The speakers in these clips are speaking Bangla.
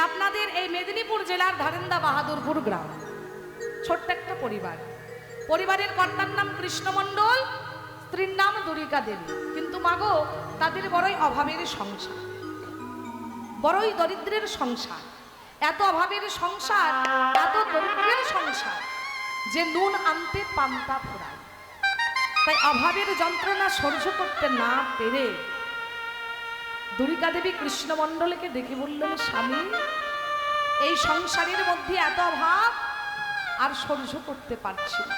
আপনাদের এই মেদিনীপুর জেলার ধারেন্দা বাহাদুরপুর গ্রাম, ছোট্ট একটা পরিবার। পরিবারের কর্তার নাম কৃষ্ণ মণ্ডল, স্ত্রীর নাম দুরিকা দেবী। কিন্তু মাগো, তাদের বড়ই অভাবের সংসার, বড়ই দরিদ্রের সংসার। এত অভাবের সংসার, এত দরিদ্রের সংসার যে নুন আনতে পান্তা ফোরায়। তাই অভাবের যন্ত্রণা সহ্য করতে না পেরে দুরিকা দেবী কৃষ্ণ মণ্ডলকে ডেকে বললেন, স্বামী, এই সংসারের মধ্যে এত অভাব আর সহ্য করতে পারছি না,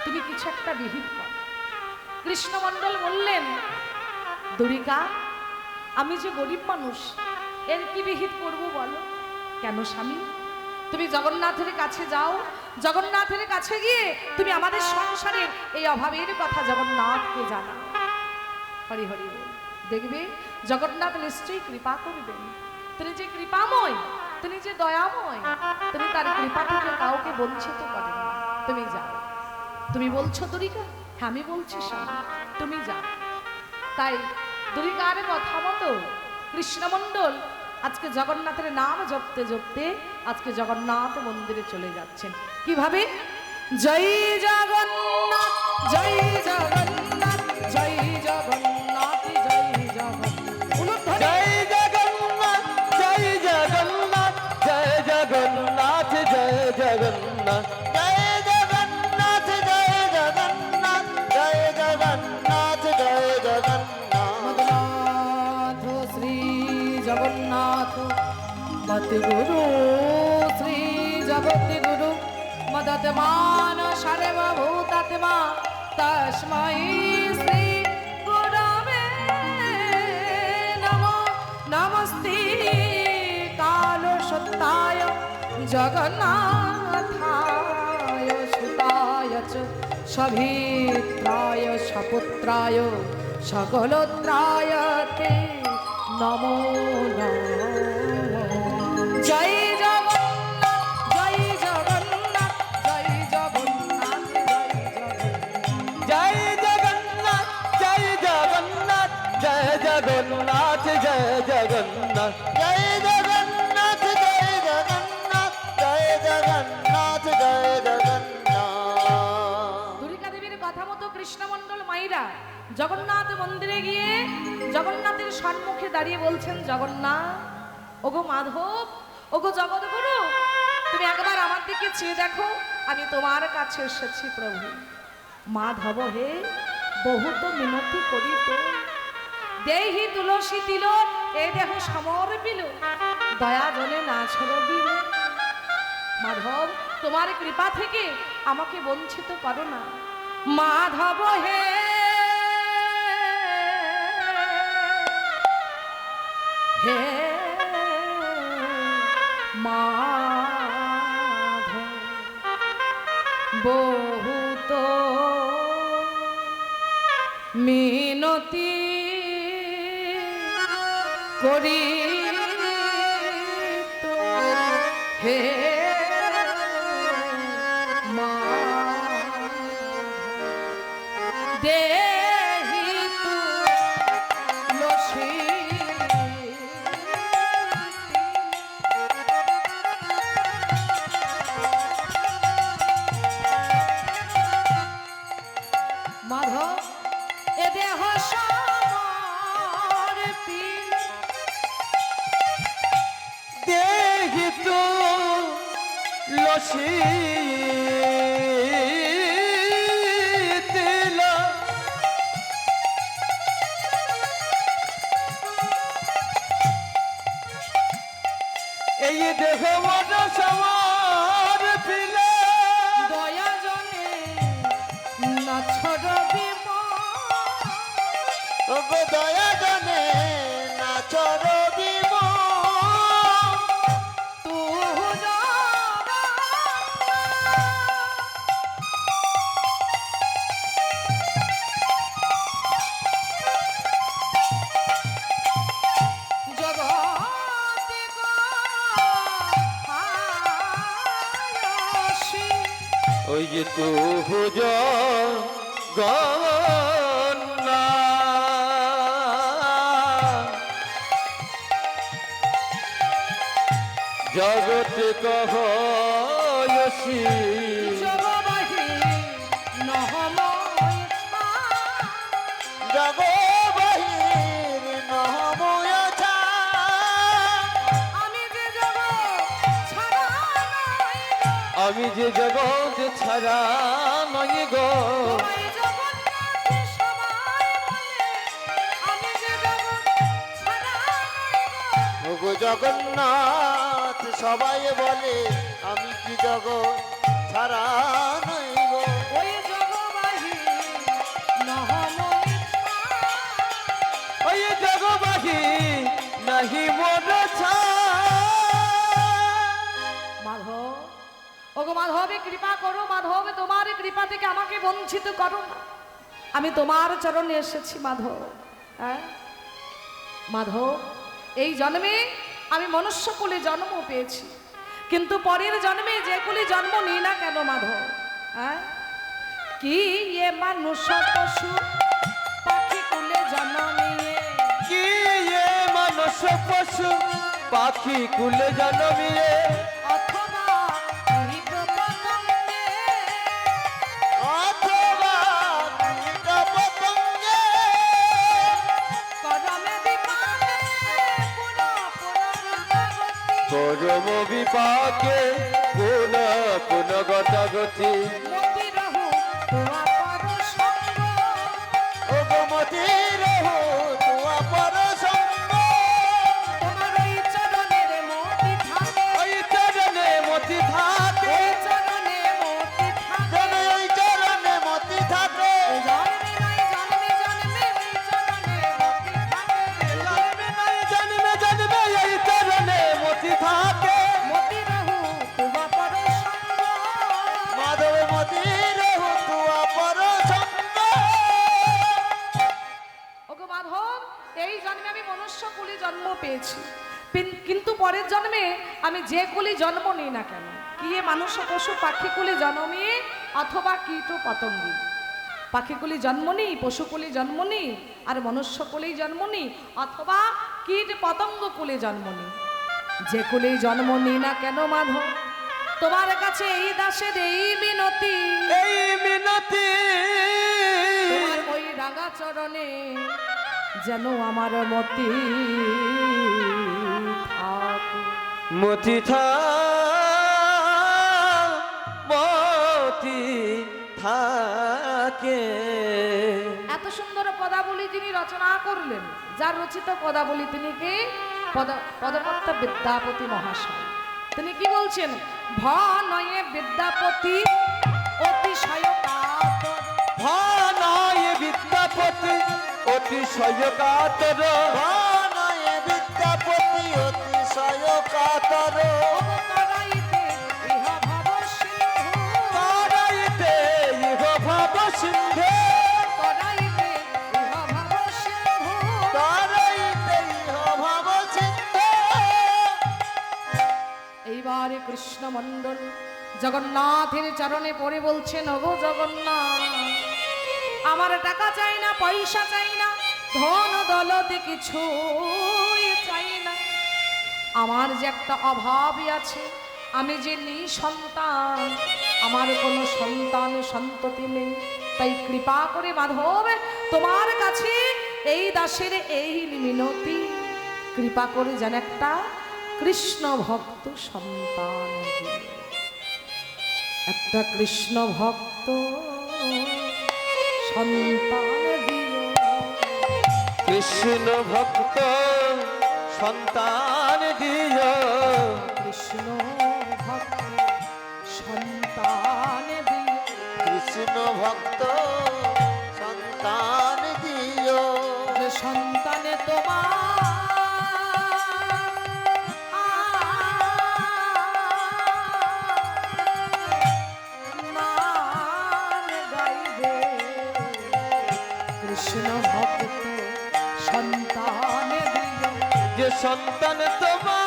তুমি কিছু একটা বিহিত কর। কৃষ্ণ মণ্ডল বললেন, দুরিকা, আমি যে গরিব মানুষ, এর কি বিহিত করব বলো। কেন স্বামী? তুমি জগন্নাথের কাছে যাও, জগন্নাথের কাছে গিয়ে তুমি আমাদের সংসারের এই অভাবের কথা জগন্নাথকে জানাও। হরি হরি বল, দেখবে জগন্নাথ নিশ্চয়ই কৃপা করবেন। তিনি যে কৃপাময়, তিনি যে দয়াময়, তিনি তার কৃপা থেকে কাউকে বঞ্চিত করেন না। তুমি যাও। তুমি বলছো দুরিকা? হ্যাঁ, আমি বলছি স্বামী, তুমি যাও। তাই দুরিকার কথা মতো কৃষ্ণমণ্ডল আজকে জগন্নাথের নাম জপতে জপতে আজকে জগন্নাথ মন্দিরে চলে যাচ্ছেন। কিভাবে? জয় জগন্নাথ, জয় জগন্নাথ, জয় জগন্নাথ, জয় জগন্নাথ, জয় জগন্নাথ, জয় জগন্নাথ, জয় জগন্নাথ, জয় জগন্নাথ, জয় জগন্নাথ, জয় জগন্নাথ, জয় জগন্নাথ, জয় জগন্নাথ। মদনাথ শ্রী জগন্নাথ মতি গুরু, শ্রী জগতি গুরু মদতমান সর্বভূতাত্মা তস্मै শ্রী গুরবে নমঃ। নমস্তে কালসত্তায় জগন্নাথায় সুতায় চ সভিত্রায় সপুত্রায় সকলত্রায় তে নমো নমঃ। জয় জগন্নাথ, জয় জগন্নাথ, জয় জগন্নাথ, জয় জগন্নাথ। জয় জগন্নাথ, জয় জগন্নাথ, জয় জগন্নাথ, জয় জগন্নাথ, জয় জগন্নাথ, জয় জগন্নাথ, জয় জগন্নাথ। দুরিকা দেবীর কথা মতো কৃষ্ণমণ্ডল মাইরা জগন্নাথ মন্দিরে গিয়ে জগন্নাথের সম্মুখে দাঁড়িয়ে বলছেন, জগন্নাথ, ওগো মাধব, ওগো জগৎগুরু, তুমি একবার আমার দিকে চেয়ে দেখো, আমি তোমার কাছে এসেছি প্রভু। মাধব হে, বহুত মিনতি করি তো, দেহি তুলসী তিল, এ দেহ সমর্পিল, দয়া জলে না ছড়বিল। মাধব, তোমার কৃপা থেকে আমাকে বঞ্চিত করো না। মাধব হে, হে মাধব, বহুত মিনতি করি তো, হে মাধব, দেহি তুলসী মাধব, এ দেহ সমর্পিল, দেহি তুলসী তিল, এই দেহ মন সমর্পিল, দয়া জনে না ছড়বি ওগো দয়া জনে না চরবি তু জগতে হায়সি। ওই যে তু জগন্নাথ, জগতে কহয়সী জগবাহী নহময় জগবাহির নহময় ছা। আমি যে জগৎ ছাড়া নই গো। আমি যে জগৎ ছাড়া নই গো। তোমায় জগন্নাথ সবাই বলে, আমি যে জগৎ ছাড়া নই গো। ওগো জগন্নাথ সবাই বলে আমি কি জগৎ ছাড়া নই গো। ওই জগবাহী নহময় ওই জগবাহি নাহি মোর ছা। মাধব, ওগো মাধবে কৃপা করো, মাধব তোমার কৃপা থেকে আমাকে বঞ্চিত করো না। আমি তোমার চরণে এসেছি মাধব। হ্যাঁ মাধব, এই জন্মে আমি মনুষ্য কুলে জন্ম পেয়েছি, কিন্তু পরের জন্মে যে কুলে জন্ম নিই না কেন মাধব, হ্যাঁ কি এ মানুষ পশু পাখি কুলে জন্ম নিয়ে কি এ মানুষ পশু পাখি কুলে জন্মিয়ে অথবা কীট পতঙ্গে অথবা কীট পতঙ্গে করমে বিপাকে পুনঃ করম বিপাকে পুন পুন গতাগতি। মতি রহু তোমা পর সঙ্গ ওগো মতি রহু তুয়া পর সঙ্গ। তোমার ওই চরণের মতি থাকে, ওই চরণে মতি থাকে ওই চরণে মতি থাকে। যেন ওই চরণে মতি থাকে। জন্মে নাই জন্মে জন্মে ওই চরণে মতি থাকে। জন্মে নাই জন্মে জন্মে এই চরণে মতি থাকে। মতি রহু তোমা পর সঙ্গ মাধব মতি রহু তুয়া পর সঙ্গ। ওগো মাধব, এই জন্মে আমি মনুষ্য কুলে জন্ম পেয়েছি, কিন্তু পরের জন্মে আমি যে কুলে জন্ম নিই না কেন, কি এ মানুষ পশু পাখি কুলে জন্মে অথবা কীট পতঙ্গী। পাখি কুলে জন্ম নিই, পশু কুলে জন্ম নিই, আর মনুষ্য কুলেই জন্ম নিই, অথবা কীট পতঙ্গ কুলে জন্ম নিই। যে কুলেই জন্ম নিই না কেন মাধব, তোমার কাছে এই দাসের এই বিনতি, এই মিনতি তোমার ওই রাঙা চরণে যেন আমার মতি থাকে। মতি থা মতি থাকে। এত সুন্দর পদাবলী যিনি রচনা করলেন, যার রচিত পদাবলী তিনি কে? পদকর্তা বিদ্যাপতি মহাশয়। তিনি কি বলছেন? ভনয়ে বিদ্যাপতি অতিশয় কাতর, ভানয় বিদ্যাপতি অতিশয় কাতর। ভানয় বিদ্যাপতি অতিশয় কাতর। অবতারাইতে ইহ ভব সিন্ধু, তারাইতে ইহ ভাব সিন্ধে। করাইতে ইহ ভব সিন্ধু। তারাইতে ইহ ভাব সিন্ধে। এইবারে কৃষ্ণ মণ্ডল জগন্নাথের চরণে পড়ে বলছেন, ওগো জগন্নাথ, আমার টাকা চাই না, পয়সা চাই না, ধন দৌলতে কিছু চাই না। আমার যে একটা অভাবই আছে, আমি যে নিঃসন্তান, আমার কোনো সন্তান সন্ততি নেই। তাই কৃপা করে মাধব তোমার কাছে এই দাসের এই মিনতি, কৃপা করে যেন একটা কৃষ্ণ ভক্ত সন্তান দিও। একটা কৃষ্ণ ভক্ত সন্তান দিও। কৃষ্ণ ভক্ত সন্তান দিও। কৃষ্ণ ভক্ত সন্তান দিও। কৃষ্ণ ভক্ত সন্তান দিও। যে সন্তানে তোমার নাম গাইবে। কৃষ্ণ ভক্ত সন্তান দিও। যে সন্তান তোমার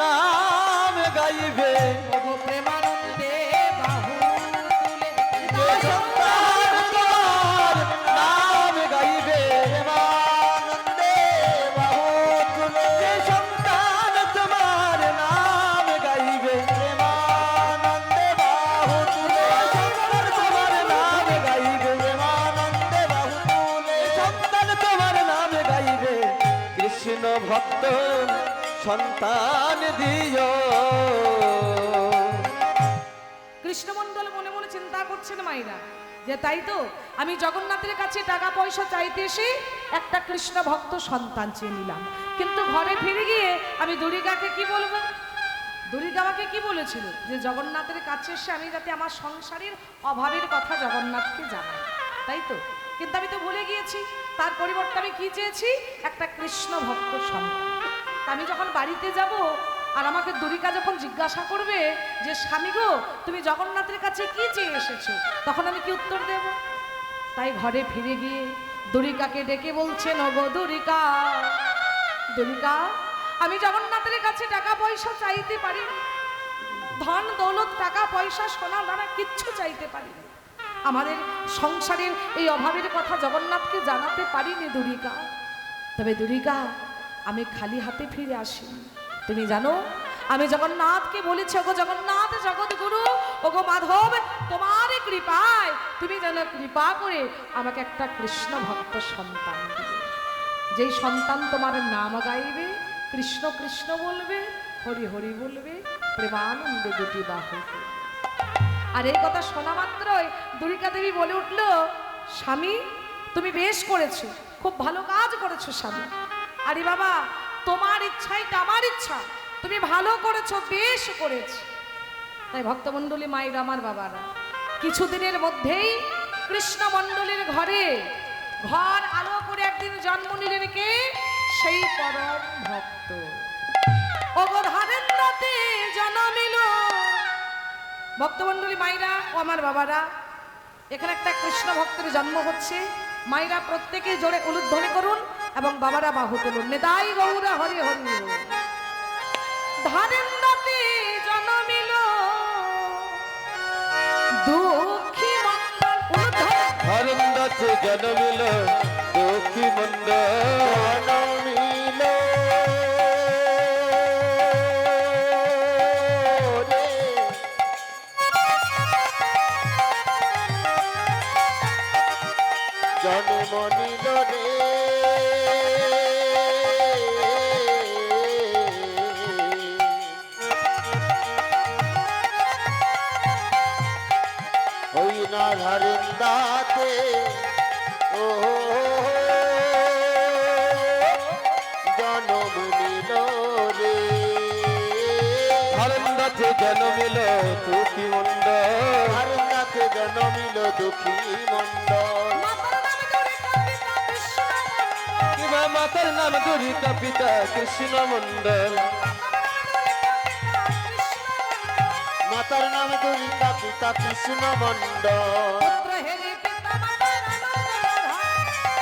নাম গাইবে। ওগো প্রেমানন্দে বাহু তুলে যে সন্তান তোমার নাম গাইবে। প্রেমানন্দে ভক্ত সন্তান দিও। কৃষ্ণমণ্ডল মনে মনে চিন্তা করছেন মাইরা যে তাই তো, আমি জগন্নাথের কাছে টাকা পয়সা চাইতে এসে একটা কৃষ্ণ ভক্ত সন্তান চেয়ে নিলাম, কিন্তু ঘরে ফিরে গিয়ে আমি দুর্গাকে কি বলবো? দুর্গা আমাকে কি বলেছিল যে জগন্নাথের কাছে এসে আমি যাতে আমার সংসারের অভাবের কথা জগন্নাথকে জানাই, তাই তো? কিন্তু আমি তো ভুলে গিয়েছি, তার পরিবর্তে আমি কি চেয়েছি? একটা কৃষ্ণ ভক্ত সন্তান। আমি যখন বাড়িতে যাব আর আমাকে দুর্গা যখন জিজ্ঞাসা করবে যে স্বামী গো তুমি জগন্নাথের কাছে কি চেয়ে এসেছো, তখন আমি কি উত্তর দেব? তাই ঘরে ফিরে গিয়ে দুর্গাকে ডেকে বলছেন, ওগো দুর্গা, দুর্গা আমি জগন্নাথের কাছে টাকা পয়সা চাইতে পারি, ধন দৌলত টাকা পয়সা সোনা দানা কিচ্ছু চাইতে পারি, আমাদের সংসারের এই অভাবের কথা জগন্নাথকে জানাতে পারিনি দুর্গা। তবে দুর্গা আমি খালি হাতে ফিরে আসি। তুমি জানো আমি জগন্নাথকে বলেছি, ওগো জগন্নাথ জগৎগুরু, ওগো মাধব, তোমার কৃপায় তুমি যেন কৃপা করে আমাকে একটা কৃষ্ণ ভক্ত সন্তান দিবে, যেই সন্তান তোমার নাম গাইবে, কৃষ্ণ কৃষ্ণ বলবে, হরি হরি বলবে, প্রেমানন্দ দুটি বাহু। আর এই কথা শোনা মাত্রই দুর্গা দেবী বলে উঠল, স্বামী তুমি বেশ করেছো, খুব ভালো কাজ করেছো স্বামী। আরে বাবা তোমার ইচ্ছাই তো আমার ইচ্ছা, তুমি ভালো করেছো, বেশ করেছো। তাই ভক্তমণ্ডলী মায়ের আমার বাবারা কিছুদিনের মধ্যেই কৃষ্ণমণ্ডলীর ঘরে ঘর আলো করে একদিন জন্ম নিলেন কে? সেই পরম ভক্ত ওগো ধারেন্দ্রতে জন্মিল। ভক্তমণ্ডলী মায়েরা ও আমার বাবারা, এখানে একটা কৃষ্ণ ভক্তের জন্ম হচ্ছে। মায়েরা প্রত্যেকে জোরে উলুধ্বনি করুন এবং বাবারা বাহু তুলুন, নেদাই গৌরা হরি হরি। ধারেন্দ্রতে জন্মিল দুঃখী মণ্ডল, ধারেন্দ্রতে জন্মিল দুঃখী মণ্ডল, জন্মিল জন্ম নিল রে, ওই না ধারেন্দাতে ও জন্ম নিল রে, ধারেন্দাতে জন্মিল দুঃখী মণ্ডল, ধারেন্দাতে জন্মিল দুঃখী মণ্ডল। মাতার নাম দুর্গা পিতা কৃষ্ণ মণ্ডল, মাতার নাম দুর্গা পিতা কৃষ্ণ মণ্ডল।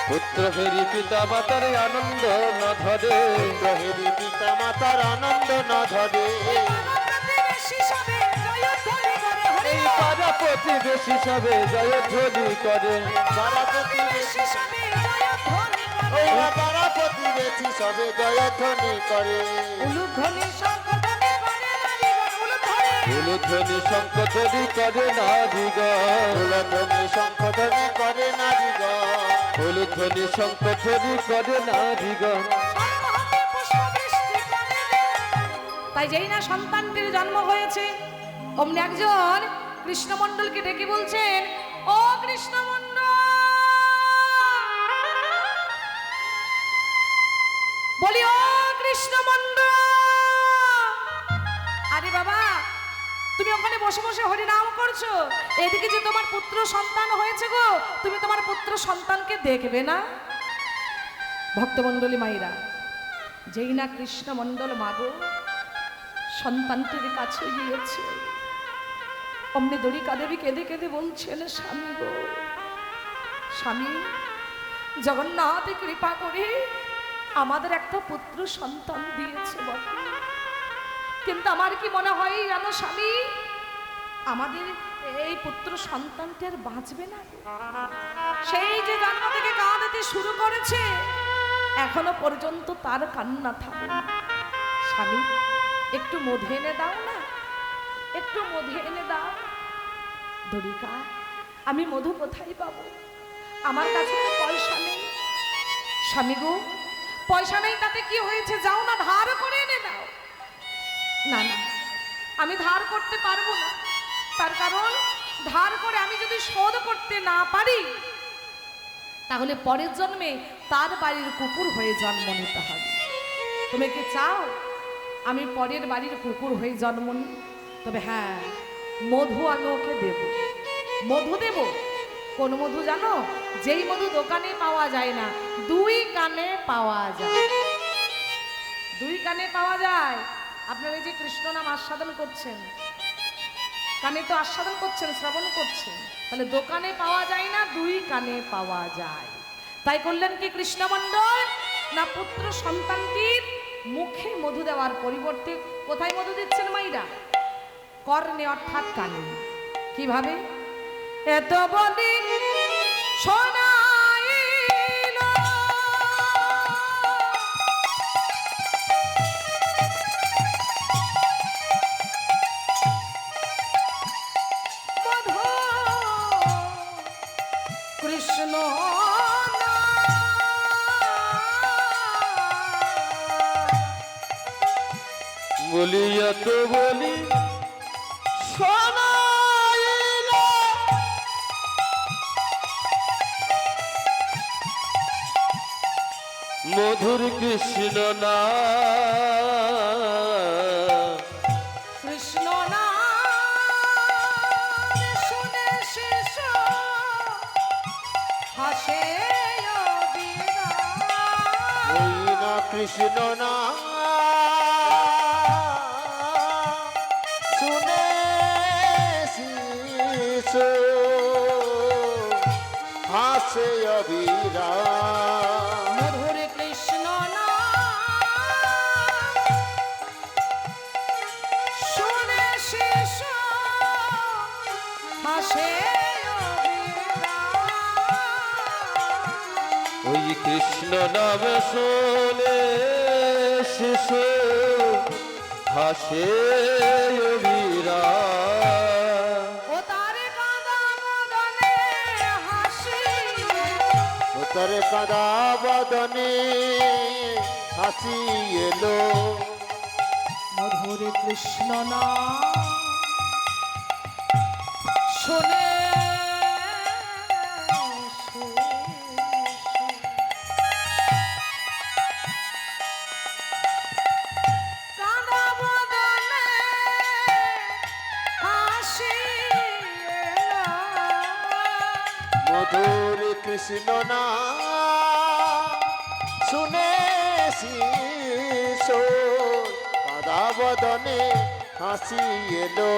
পুত্র হেরি পিতা মাতার আনন্দ ন ধরে, পুত্র হেরি পিতা মাতার আনন্দ ন ধরে, এই পাড়া প্রতিবেশী সবে জয়ধ্বনি করে, পাড়া প্রতিবেশী সবে জয়ধ্বনি করে, ওই পাড়া প্রতিবেশী সবে জয়ধ্বনি করে, উলুধ্বনি শঙ্খধ্বনি করে নারীগণ, উলুধ্বনি শঙ্খধ্বনি করে নারীগণ, উলুধ্বনি শঙ্খধ্বনি করে নারীগণ, উলুধ্বনি শঙ্খধ্বনি করে নারীগণ। তাই যেই না সন্তানটির জন্ম হয়েছে অমনি একজন কৃষ্ণমণ্ডলকে ডেকে বলছেন, ও কৃষ্ণমণ্ডল, বলি ও কৃষ্ণমণ্ডল। আরে বাবা তুমি ওখানে বসে বসে হরিনাম করছো, এদিকে যে তোমার পুত্র সন্তান হয়েছে গো, তুমি তোমার পুত্র সন্তানকে দেখবে না? ভক্তমণ্ডলী মাইরা যেই না কৃষ্ণমণ্ডল মাগো সন্তানটির কাছে গিয়েছে, অমনি দ্বারিকা দেবী কেঁদে কেঁদে বলছেন, স্বামী গো স্বামী, জগন্নাথ কৃপা করে আমাদের একটা পুত্র সন্তান দিয়েছে বটে, কিন্তু আমার কি মনে হয় জানো স্বামী, আমাদের এই পুত্র সন্তানটি আর বাঁচবে না। সেই যে জন্ম থেকে কাঁদতে শুরু করেছে এখনো পর্যন্ত তার কান্না থামে না। স্বামী একটু মধু এনে দাও না, একটু মধু এনে দাও। দ্বারিকা আমি মধু কোথায় পাবো, আমার কাছে তো পয়সা নেই। স্বামী গো পয়সা নেই তাতে কি হয়েছে, যাও না ধার করে এনে দাও। না না, আমি ধার করতে পারবো না। তার কারণ ধার করে আমি যদি শোধ করতে না পারি, তাহলে পরের জন্মে তার বাড়ির কুকুর হয়ে জন্ম নিতে হবে। তুমি কি চাও আমি পরের বাড়ির কুকুর হয়ে জন্ম নিই? তবে হ্যাঁ, মধু আমি ওকে দেব। মধু দেব। কোন মধু জানো? যেই মধু দোকানে পাওয়া যায় না, 2 কানে পাওয়া যায়। 2 কানে পাওয়া যায়। আপনারা এই যে কৃষ্ণ নাম আস্বাদন করছেন, কানে তো আস্বাদন করছেন, শ্রবণ করছেন, তাহলে দোকানে পাওয়া যায় না, 2 কানে পাওয়া যায়। তাই করলেন কি কৃষ্ণমণ্ডল, না পুত্র সন্তানটির মুখে মধু দেওয়ার পরিবর্তে কোথায় মধু দিচ্ছেন মাইরা? কর্ণে, অর্থাৎ কানে। কিভাবে? এত বলি শোনাইল মধু কৃষ্ণ বলিয়া তো বলি শোনাইল মধুর কৃষ্ণ নাম, কৃষ্ণ নাম শুনে শিশ হাসে ওই না কৃষ্ণ নাম শুনে শিশু হাসে অবিরাম। মধুর কৃষ্ণ শুনে শিশ হাসে ওই কৃষ্ণ নাম শুনে শিশু হাসে অবিরাম। ও তারে কাঁদা বদনে হাসি, ও তার কাদা বদনে হাসি এলো। মধুর কৃষ্ণ নাম শুনে কাঁদা বদনে হাসি মধুর কৃষ্ণ নাম শুনে শিশু কাদা বদনে হাসি এলো।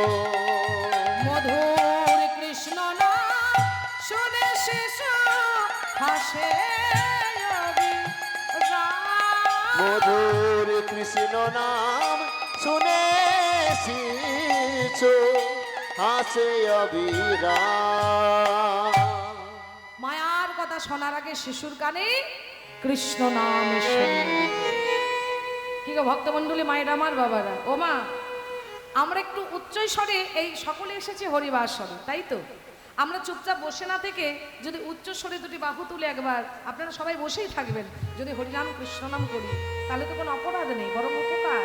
মধুর কৃষ্ণ নাম শুনে শিশু হাসে মধুর কৃষ্ণ নাম শুনে শিশু হাসে অবিরাম। মায়ার কথা শোনার আগে শিশুর কানে কৃষ্ণ নাম শুনে। কি গো ভক্তমণ্ডলী, মায়ের আমার বাবারা, ও মা, আমরা একটু উচ্চ স্বরে এই সকলে এসেছি হরিবাসরে, তাই তো? আমরা চুপচাপ বসে না থেকে যদি উচ্চ স্বরে 2টি বাহু তুলে একবার, আপনারা সবাই বসেই থাকবেন, যদি হরিনাম কৃষ্ণ নাম করি, তাহলে তো কোনো অপরাধ নেই, বরং উপকার,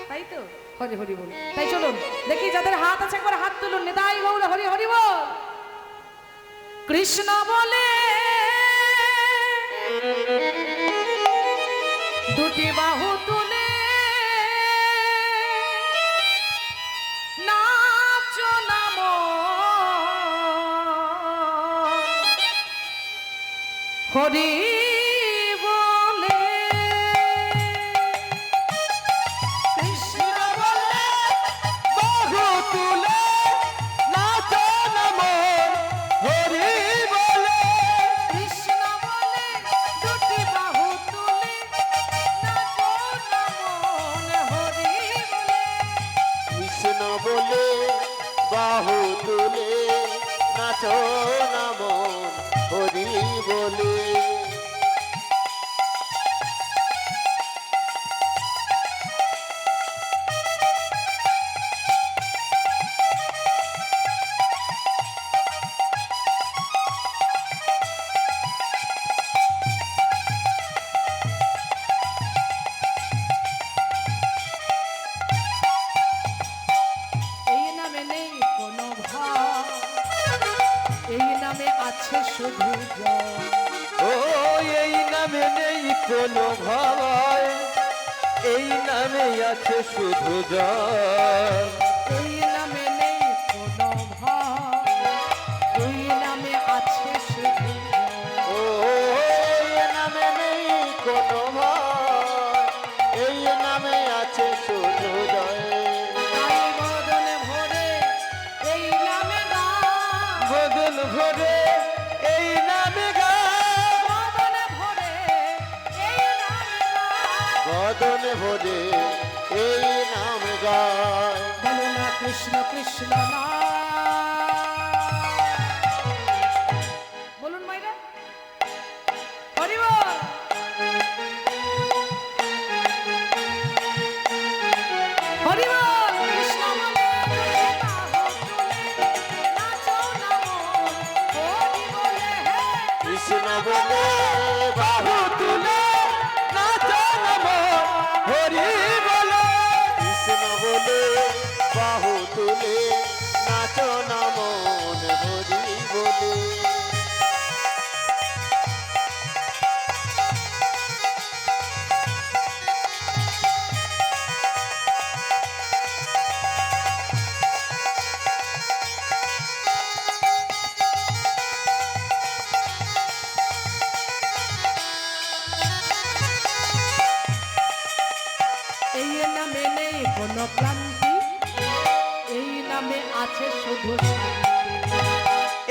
তাই তো? হরি হরি বল। তাই চলুন দেখি, যাদের হাত আছে একবার হাত তুলুন, নিতাই গৌর হরি হরি বল। কৃষ্ণ বলে 2টি বাহু তুলে নাচো নাম হরি বলে। কৃষ্ণ বলে বাহু তুলে নাচো নম হরি বলে। কৃষ্ণ বলে 2টি বাহু তুলে নাচো নমন হরি বলে। কৃষ্ণ বলে বাহু তুলে নাচো নম হরি বলে। কোনো ভয়, এই নামে আছে শুধু জয়। এই নামে নেই কোনো ভয়, এই নামে আছে শুধু জয়। ও এই নামে নেই কোনো ভয়, এই নামে আছে শুধু জয়। তাই বদনে ভরে এই নামে গান, বদন ভরে এই নামে গায়, বদনে ভরে এই নামে গান। বদন ভরে এই নাম গায়। বলো না কৃষ্ণ কৃষ্ণ না, বলুন মাইরা হরি বল। হরি বল। কৃষ্ণ বলে তুলে বাহু তুলে নাচো না মন, হরি বলে হে। কৃষ্ণ বলে বাহু তুলে নাচো নমো হরি বলে। কৃষ্ণ বলে বাহু তুলে নাচো নমো হরি বলে। এই নামে নেই কোনো ক্লান্তি, এই নামে আছে শুধু শান্তি।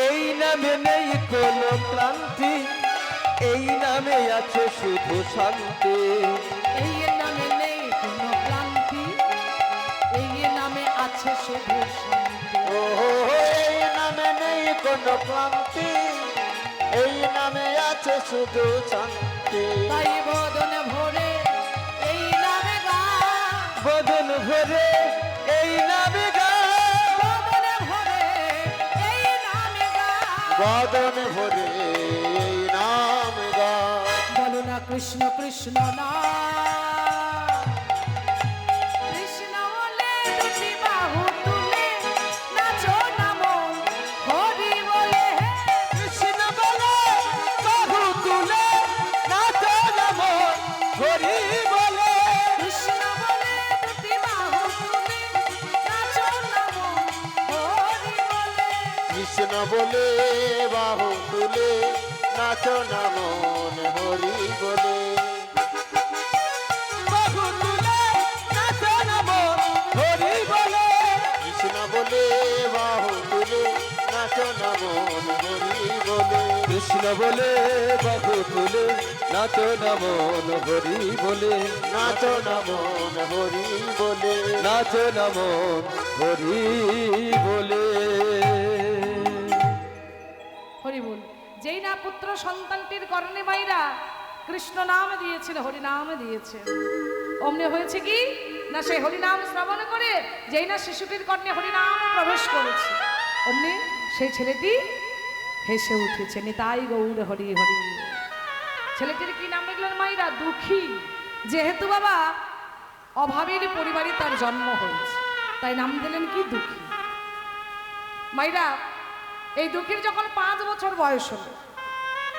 এই নামে নেই কোনো ক্লান্তি, এই নামে আছে শুধু শান্তি। এই নামে নেই কোনো ক্লান্তি, এই নামে আছে শুধু শান্তি। ও এই নামে নেই কোনো ক্লান্তি, এই নামে আছে শুধু শান্তি। তাই বদনে ভরে এই নামে গান, বদন ভরে এই নামে গায়, বদনে ভরে এই নামে গান। বদন ভরে এই নাম গায়। বলো না কৃষ্ণ কৃষ্ণ না, কৃষ্ণ বলে দুটি বাহু তুলে নাচো না মন, হরি বলে হে। কৃষ্ণ বলে বাহু তুলে নাচো নমো হরি বলে। কৃষ্ণ বলে দুটি বাহু তুলে নাচো না মন, হরি বলে। কৃষ্ণ বলে বাহু তুলে নাচো নমো হরি বলে। বাহু তুলে নাচো নমো হরি বলে। কৃষ্ণ বলে বাহু তুলে নাচো নমো হরি বলে। কৃষ্ণ বলে বাহু তুলে নাচো নমো হরি বলে। নাচো নমো হরি বলে। নাচো নমো হরি বলে। হরি বল। যেই না পুত্র সন্তানটির কর্ণে মাইরা কৃষ্ণ নাম দিয়েছিল, হরি নাম দিয়েছে, অমনি হয়েছে কি না সেই হরি নাম শ্রবণ করে যেই না শিশুটির কর্ণে হরি নাম প্রবেশ করেছে, অমনি সেই ছেলেটি হেসে উঠেছে, নিতাই গৌর হরি হরি। ছেলেটির কি নাম রাখলেন মাইরা? দুঃখী। যেহেতু বাবা অভাবের পরিবারে তার জন্ম হয়েছে, তাই নাম দিলেন কি? দুঃখী। মাইরা এই দুঃখীর যখন 5 বছর বয়স হলো,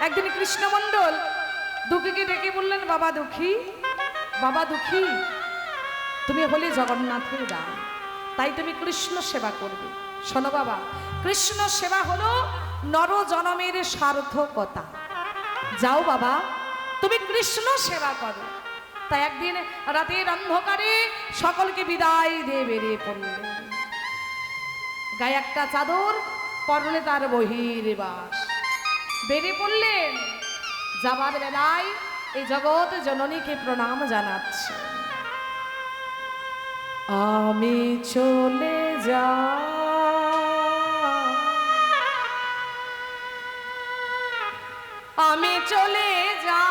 একদিন কৃষ্ণমণ্ডল দুঃখীকে ডেকে বললেন, বাবা দুঃখী, বাবা দুঃখী, তুমি হলে জগন্নাথের দান, তাই তুমি কৃষ্ণ সেবা করবে। শোনো বাবা, কৃষ্ণ সেবা হলো নর জনমের সার্থকতা। যাও বাবা, তুমি কৃষ্ণ সেবা করো। তাই একদিন রাতের অন্ধকারে সকলকে বিদায় দিয়ে বেরিয়ে পড়লেন। গায়ে একটা চাদর, পরনে তার বহির্বাস, বেরিয়ে পড়লেন। যাবার বেলায় এই জগৎ জননীকে প্রণাম জানাচ্ছে। আমি চলে যা, আমি চলে যা,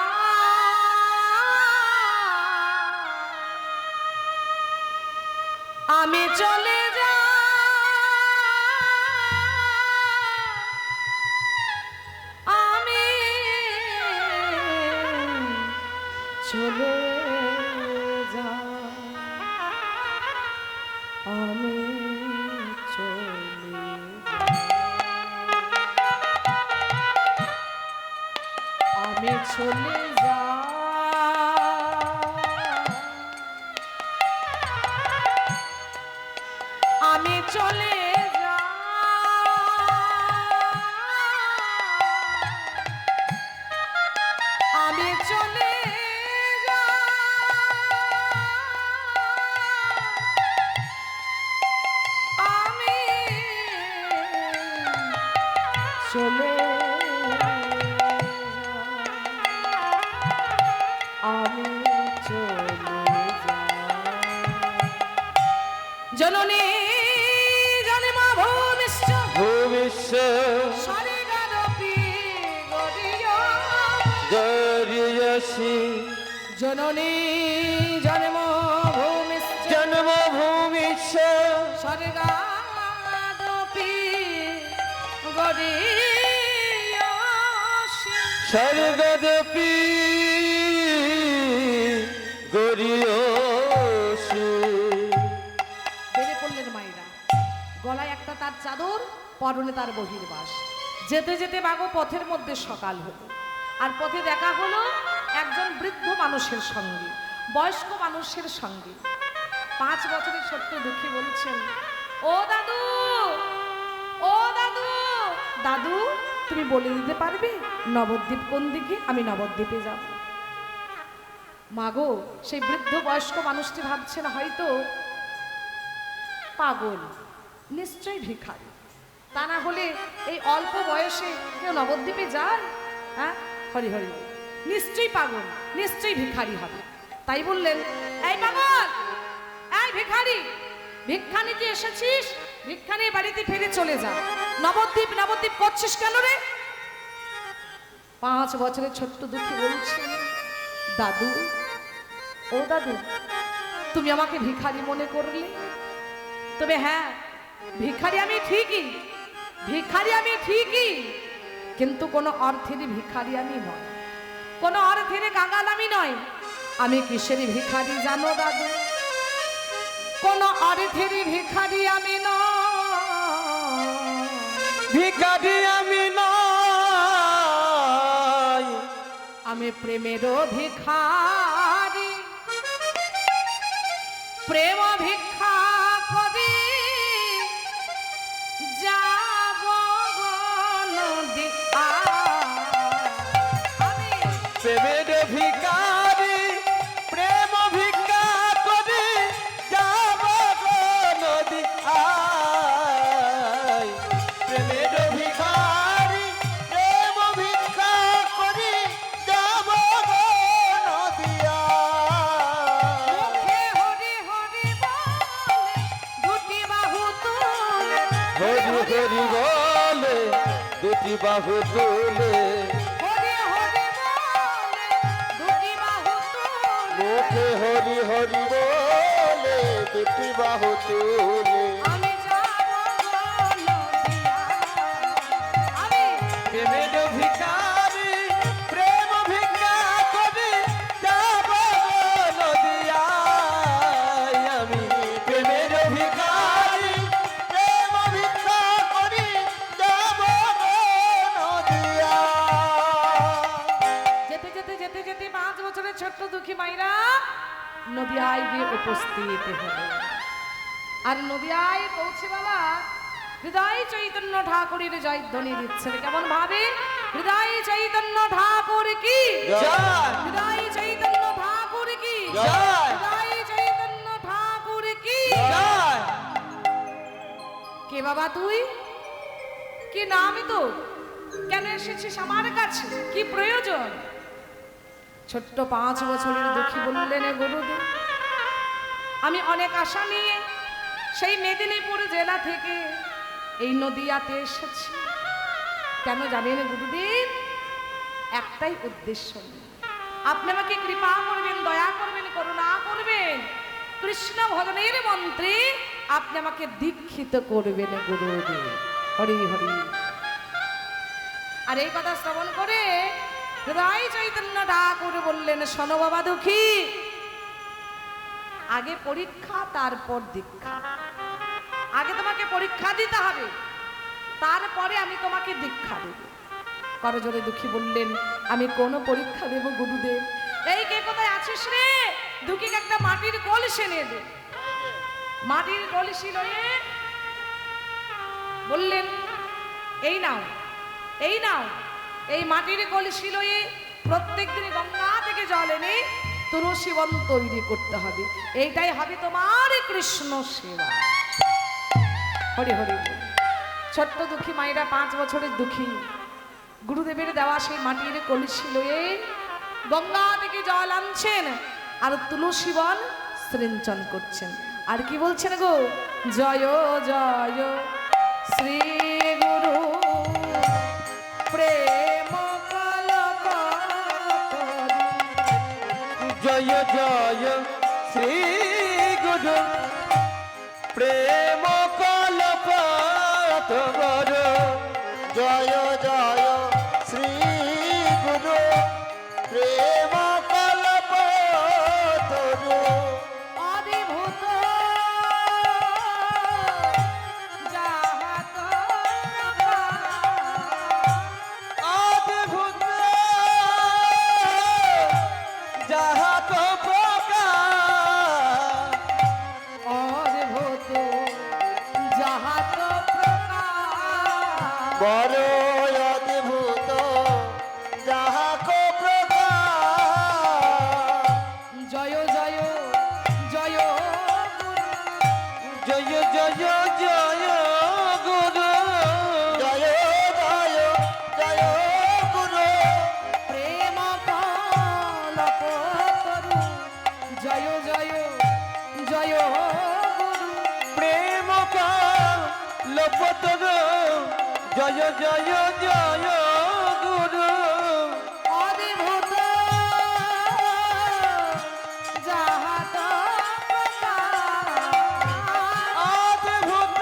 আমি চলে যা, আমি চলে যা, আমি চলে যা, আমি চলে যা। চলে যাই, আমি চলে যাই, আমি চলে আমি চলে জননী জন্মভূমিশ্চ ভূমিষ্য স্বর্গরূপী গরিয়সী জননী জন্মভূমিশ্চ জন্মভূমিষ্য স্বর্গরূপী গরিয়সী স্বর্গদপি গরিয়সী। বেড়ে পড়লেন মায়েরা, গলায় একটা তার চাদর, পরনে তার বহির্বাস। যেতে যেতে বাগো পথের মধ্যে সকাল হলো, আর পথে দেখা হলো একজন বৃদ্ধ মানুষের সঙ্গে, বয়স্ক মানুষের সঙ্গে। 5 বছরের ছোট্ট দুঃখী বলছেন, ও দাদু, ও দাদু, দাদু তুমি বলে দিতে পারবে নবদ্বীপ কোন দিকে? আমি নবদ্বীপে যাব। মাগো সেই বৃদ্ধ বয়স্ক মানুষটি ভাবছেন হয়তো পাগল, নিশ্চয়ই ভিখারি, তা না হলে এই অল্প বয়সে কেউ নবদ্বীপে যায়? হ্যাঁ, হরি হরি, নিশ্চয়ই পাগল, নিশ্চয়ই ভিখারি হবে। তাই বললেন, এই পাগল, এই ভিখারি, ভিক্ষা নিতে এসেছিস? ভিক্ষা নিয়ে বাড়িতে ফিরে চলে যা। নবদ্বীপ নবদ্বীপ করছিস কেন রে? 5 বছরের ছোট্ট দুঃখী বলছেন, দাদু, ও দাদু, তুমি আমাকে ভিখারি মনে করলে? তবে হ্যাঁ, ভিখারি আমি ঠিকই, ভিখারি আমি ঠিকই, কিন্তু কোনো অর্থেরই ভিখারি আমি নয়, কোনো অর্থের কাঙাল আমি নয়। আমি কিসের ভিখারি জানো দাদু? কোনো অর্থেরই ভিখারি আমি নয়, ভিখারি আমি নয়, আমি প্রেমেরও ভিখারি, প্রেম ভিক্ষা করি যাব নদী আমি প্রেমের ভিখারি, প্রেম ভিক্ষা করে যাব নদী আয়। প্রেমের ভিখারি, প্রেম ভিক্ষা করে যাব নদী আয়। মুখে হরি হরি বলে দুটি বাহু তুলে, হরি হরি বলে দুটি বাহু তুলে, হরি হরি বলে দুটি বাহু তুলে, মুখে হরি হরি বলে দুটি বাহু তুলে। আমি যাব নদিয়া, আমি প্রেমের ভিখারি, প্রেম ভিক্ষা করে যাব নদিয়ায়। আমি প্রেমের ভিখারি, প্রেম ভিক্ষা করে যাব নদিয়ায়। যেতে যেতে যেতে যেতে 5 বছরের ছোট্ট দুঃখী মাইরা নদিয়ায় গিয়ে উপস্থিত হলো। আর নদিয়ায় পৌঁছে বাবা হৃদয় চৈতন্য ঠাকুরের জয়ধ্বনি দিচ্ছেন। কেমন ভাবে? হৃদয় চৈতন্য ঠাকুর কি জয়। হৃদয় চৈতন্য ঠাকুর কি জয়। হৃদয় চৈতন্য ঠাকুর কি জয়। কে বাবা তুই? কি নাম তো? কেন এসেছিস আমার কাছে? কি প্রয়োজন? ছোট্ট 5 বছরের দুঃখী বললেন, গুরুদেব, আমি অনেক আশা নিয়ে সেই মেদিনীপুর জেলা থেকে এই নদিয়াতে এসেছি। কেন জানেন গুরুদেব? একটাই উদ্দেশ্য, আপনি আমাকে কৃপা করবেন, দয়া করবেন, করুণা করবেন, কৃষ্ণ ভজনের মন্ত্রে আপনি আমাকে দীক্ষিত করবেন গুরুদেব। হরি হরি। আর এই কথা শ্রবণ করে হৃদয় চৈতন্য ঠাকুর বললেন, শোনো বাবা দুঃখী, আগে পরীক্ষা তারপর দীক্ষা। আগে তোমাকে পরীক্ষা দিতে হবে, তারপরে আমি তোমাকে দীক্ষা দেব। করজোরে দুঃখী বললেন, আমি কোন পরীক্ষা দেব গুরুদেব? এই কে কোথায় আছিস রে? দুঃখীকে একটা মাটির কলসি এনে দে। মাটির কলসি লয়ে বললেন, এই নাও, এই নাও, এই মাটির কলসি লয়ে প্রত্যেক দিন গঙ্গা থেকে জল এনে তুলসী বন তৈরি করতে হবে। এইটাই হবে তোমার কৃষ্ণ সেবা। হরি হরি বল। ছোট্ট দুঃখী মায়েরা, 5 বছরের দুঃখী, গুরুদেবের দেওয়া সেই মাটির কলসি লয়ে গঙ্গা থেকে জল আনছেন আর তুলসী বন সৃঞ্চন করছেন। আর কি বলছেন গো? জয় জয় শ্রী গুরু প্রেম কলপ, জয় জয় শ্রী গুরু প্রেম কল্পতরু, জয় জয় শ্রী গুরু প্রেম কল্পতরু, অদ্ভুত যাহাত অদ্ভুত যাহাত প্রকার, অদ্ভুত যাহাত প্রকার, বড় অদ্ভুত যাহাক প্রকার, জয় জয় জয় গুরু, জয় জয় জয় গুরু, জয় জয় জয় গুরু, প্রেম কলপ তরু, জয় জয় জয় গুরু, প্রেম কল্পতরু, জয় জয় জয় গুরু, অদ্ভুত যাহাত প্রকার, অদ্ভুত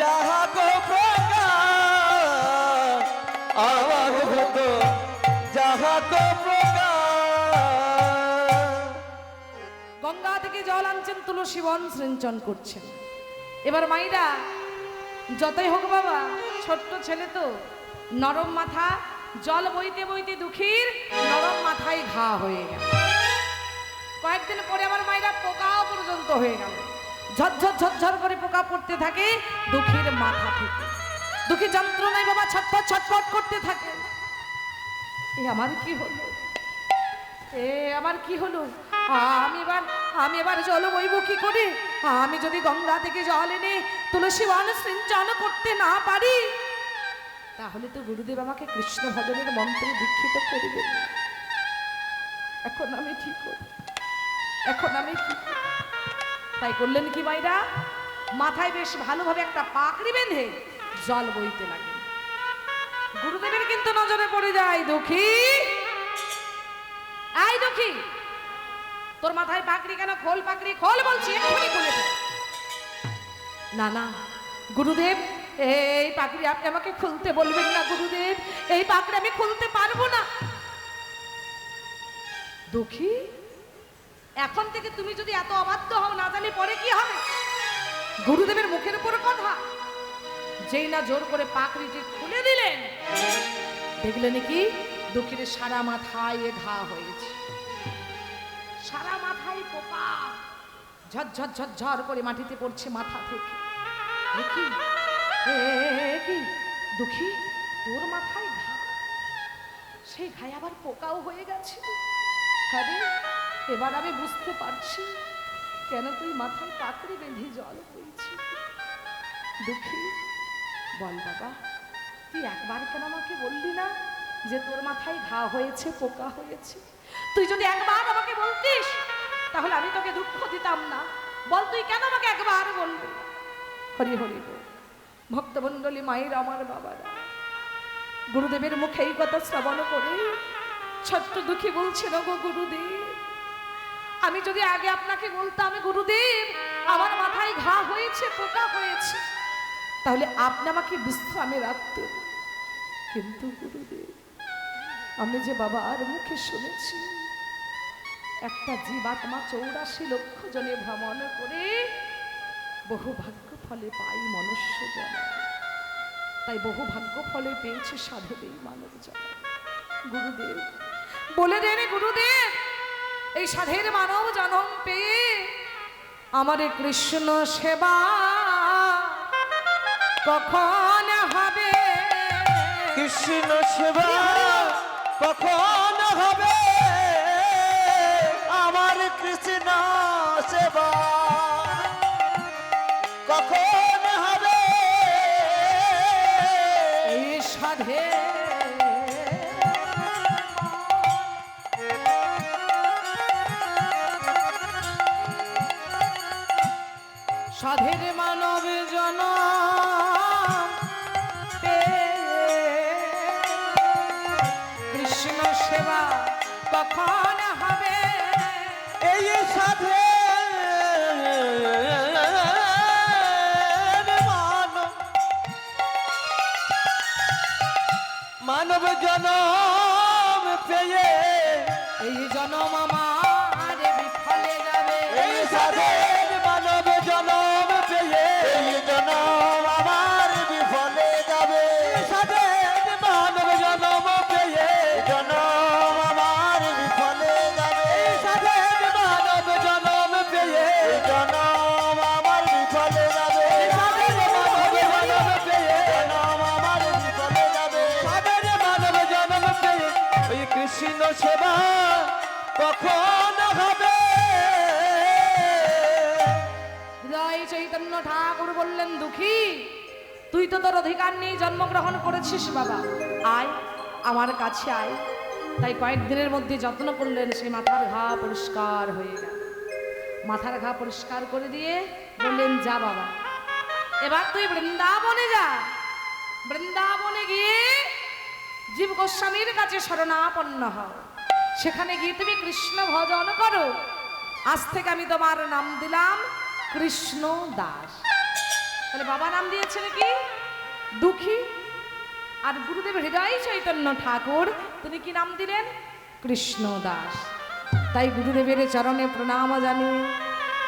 যাহাক প্রকার, অদ্ভুত যাহাক প্রকার। গঙ্গা থেকে জল আনছেন, তুলসী বন সৃঞ্চন করছেন। এবার মাইরা, যতই হোক বাবা, ছোট্ট ছেলে তো, নরম মাথা, জল বইতে বইতে দুঃখীর নরম মাথায় ঘা হয়ে গেল। কয়েকদিন পরে আমার মাইরা পোকাও পর্যন্ত হয়ে গেল। ঝরঝর ঝরঝর করে পোকা পড়তে থাকে দুঃখীর মাথা থেকে। দুঃখী যন্ত্রণায় বাবা ছটফট ছটফট করতে থাকে। এ আমার কি হলো, এ আমার কি হলো, আমি এবার জল বইব কি করে? আমি যদি গঙ্গা থেকে জল এনে তুলসী বন সৃঞ্চন করতে না পারি, তাহলে তো গুরুদেব আমাকে কৃষ্ণ ভজনের মন্ত্রে দীক্ষিত করবেন। এখন আমি কি করি, এখন আমি কি করি? তাই করলেন কি মাইরা, মাথায় বেশ ভালোভাবে একটা পাকড়ি বেঁধে জল বইতে লাগেন। গুরুদেবের কিন্তু নজরে পড়ে যায়, দুঃখী, আই দুঃখী, তোর মাথায় পাকড়ি কেন? খোল পাকড়ি, খোল বলছি, এক্ষুনি খুলে ফেল। না না গুরুদেব, এই পাকড়ি আপনি আমাকে খুলতে বলবেন না গুরুদেব, এই পাকড়ি আমি খুলতে পারবো না। দুঃখী, এখন থেকে তুমি যদি এত অবাধ্য হও, না জানি পরে কি হবে। গুরুদেবের মুখের উপর কথা, যেই না জোর করে পাকড়িটি খুলে দিলেন, দেখলেন কি দুঃখীর সারা মাথায় ঘা হয়েছে, সারা মাথায় পোকা ঝরঝর ঝরঝর করে মাটিতে পড়ছে মাথা থেকে। কি দুঃখী, তোর মাথায় ঘা, সেই ঘায়ে আবার পোকাও হয়ে গেছে। হ্যাঁ রে, এবার আমি বুঝতে পারছি কেন তুই মাথায় পাকড়ি বেঁধে জল বইছি। দুঃখী, বল বাবা, তুই একবার কেন আমাকে বললি না যে তোর মাথায় ঘা হয়েছে, পোকা হয়েছে? তুই যদি একবার আমাকে বলতিস তাহলে আমি তোকে দুঃখ দিতাম না। বল তুই কেন আমাকে একবার বললি? হরি হরি বল। ভক্তমণ্ডলী, মায়ের, আমার বাবারা, গুরুদেবের মুখে এই কথা শ্রবণ করে ছোট্ট দুঃখী বলছিল, গো গুরুদেব, আমি যদি আগে আপনাকে বলতাম গুরুদেব আমার মাথায় ঘা হয়েছে, পোকা হয়েছে, তাহলে আপনি আমাকে বিশ্রামে রাখতেন। কিন্তু গুরুদেব, আমি যে বাবার মুখে শুনেছি একটা জীবাত্মা 84 লক্ষ জনে ভ্রমণ করে বহু ভাগ্য ফলে পাই মনুষ্য জন্ম, তাই বহু ভাগ্য ফলে পেয়েছে সাধুদেই মানব জন্ম। গুরুদেব বলে দেন, গুরুদেব এই সাধের মানব জন্ম পেয়ে আমারে কৃষ্ণ সেবা কখন হবে কৃষ্ণ সেবা কখন হবে আমার কৃষ্ণ সেবা কখন হবে এই সাধে সাধের মানব জন কৃষ্ণ সেবা কখন হবে এই সাধে মানব জনম পেয়ে এই জনম আমার বিফলে যাবে এই সাধের মানব জনম পেয়ে এই জনম আমার বিফলে যাবে সাধের মানব জনম পেয়ে জনম আমার বিফলে যাবে সাধের মানব জনম পেয়ে জনম আমার বিফলে যাবে সাধের মানব জনম পেয়ে জনম আমার বিফলে যাবে সাধের মানব জনম পেয়ে ওই কৃষ্ণ সেবা কখন হবে জয় চৈতন্য ঠাকুর বললেন দুঃখী তুই তো তোর অধিকার নেই জন্মগ্রহণ করেছিস বাবা আয় আমার কাছে আয় তাই কয়েকদিনের মধ্যে যত্ন করলেন সেই মাথার ঘা পরিষ্কার হয়ে গেল মাথার ঘা পরিষ্কার করে দিয়ে বললেন যা বাবা এবার তুই বৃন্দাবনে যা বৃন্দাবনে গিয়ে জীব গোস্বামীর কাছে শরণাপন্ন হও সেখানে গিয়ে তুমি কৃষ্ণ ভজন করো আজ থেকে আমি তোমার নাম দিলাম কৃষ্ণ দাস তাহলে বাবা নাম দিয়েছে নাকি দুঃখী আর গুরুদেব হৃদয় চৈতন্য ঠাকুর তিনি কি নাম দিলেন কৃষ্ণ দাস তাই গুরুদেবের চরণে প্রণাম জানিয়ে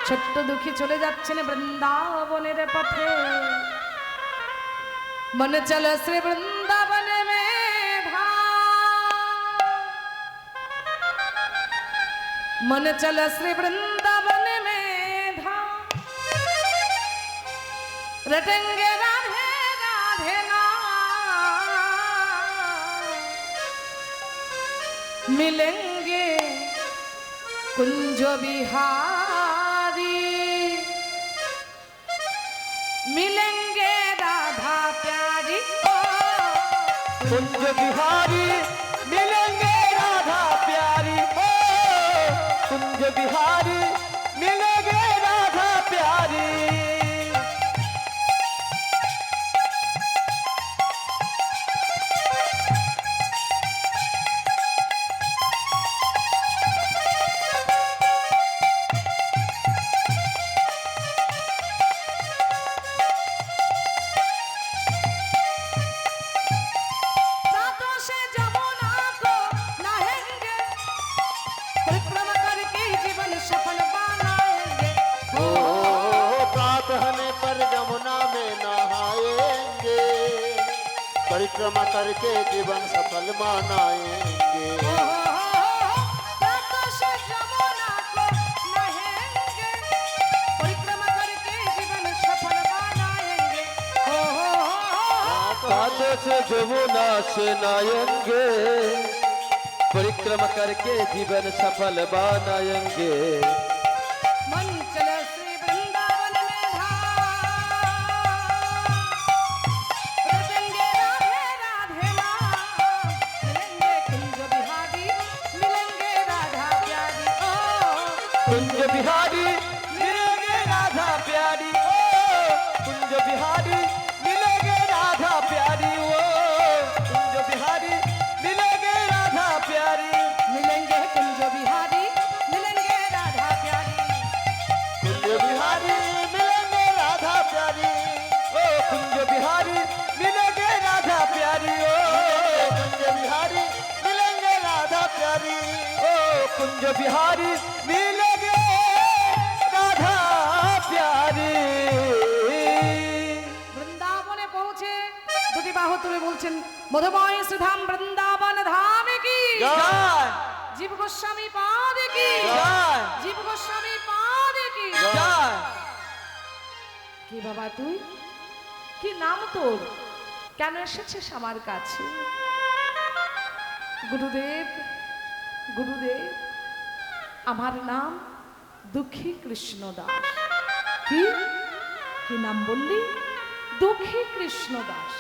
ছোট্ট দুঃখী চলে যাচ্ছেন বৃন্দাবনের পথে মন চল শ্রী বৃন্দাবন মে मन चल श्री वृंदावन में धाम रटेंगे राधे राधे नाम मिलेंगे कुंज बिहारी मिलेंगे राधा प्यारी कुंज बिहारी मिलेंगे राधा प्यारी कुंज बिहारी मिलेंगे राधा प्यारी रातों से जमुना को नहाएंगे परिक्रमा करके जीवन सफल बनाएंगे ओ प्रातः होने पर यमुना में नहाएंगे परिक्रमा करके जीवन सफल मनाएंगे रातों से जमुना को नहाएंगे परिक्रमा करके जीवन सफल बनाएंगे हाथों से जमुना से नहाएंगे परिक्रमा करके जीवन सफल बनाएंगे मन चल श्री वृंदावन में धाम रटेंगे राधे राधे नाम मिलेंगे कुंज बिहारी मिलेंगे राधा प्यारी कुंज बिहारी मिलेंगे राधा प्यारी ओ कुंज बिहारी मिलेंगे राधा प्यारी ओ कुंज बिहारी मिलेंगे राधा प्यारी मिलेंगे कुंज बिहारी मिलेंगे राधा प्यारी कुंज बिहारी मिलेंगे राधा प्यारी ओ कुंज बिहारी मिलेंगे राधा प्यारी ओ कुंज बिहारी मिलेंगे राधा प्यारी ओ कुंज बिहारी मिलेंगे राधा प्यारी বৃন্দাবনে পৌঁছে দুটি বাহু তুলে বলছেন মধুময় সুধাম বৃন্দাবন ধামে কি জয় জীব গোস্বামী পাদে কি জয় জীব গোস্বামী পাদে কি জয় কি বাবা তুই কি নাম তোর? কেন এসেছিস আমার কাছে? গুরুদেব, গুরুদেব, আমার নাম দুঃখী কৃষ্ণ দাস। কি কি নাম বললি? দুঃখী কৃষ্ণ দাস।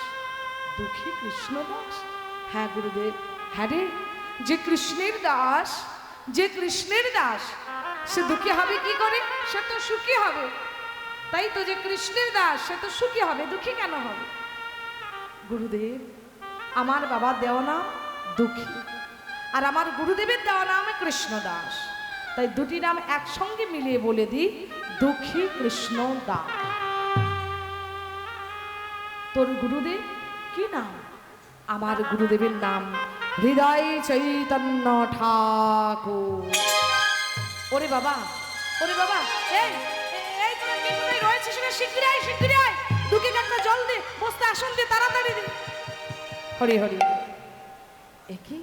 দুঃখী কৃষ্ণ দাস? হ্যাঁ গুরুদেব, হ্যাঁ রে, যে কৃষ্ণের দাস, যে কৃষ্ণের দাস, সে দুঃখী হবে কি করে? সে তো সুখী হবে। তাই তো, যে কৃষ্ণের দাস সে তো সুখী হবে, দুঃখী কেন হবে? গুরুদেব, আমার বাবার দেওয়া নাম দুঃখী, আর আমার গুরুদেবের দেওয়া নাম কৃষ্ণ দাস। তাই দুটি নাম একসঙ্গে মিলিয়ে বলে দিই, দুঃখী কৃষ্ণ দাস। তোর গুরুদেব কি নাম? আমার গুরুদেবের নাম হৃদয় চৈতন্য ঠাকুর। ওরে বাবা, ওরে বাবা, এই এই তোরা কি করে রয়েছিস না? শিগগিরই আয়, শিগগিরই আয়, দুঃখীকে একটা জল দে, বসতে আসন দে, তাড়াতাড়ি দে। হরি হরি। একই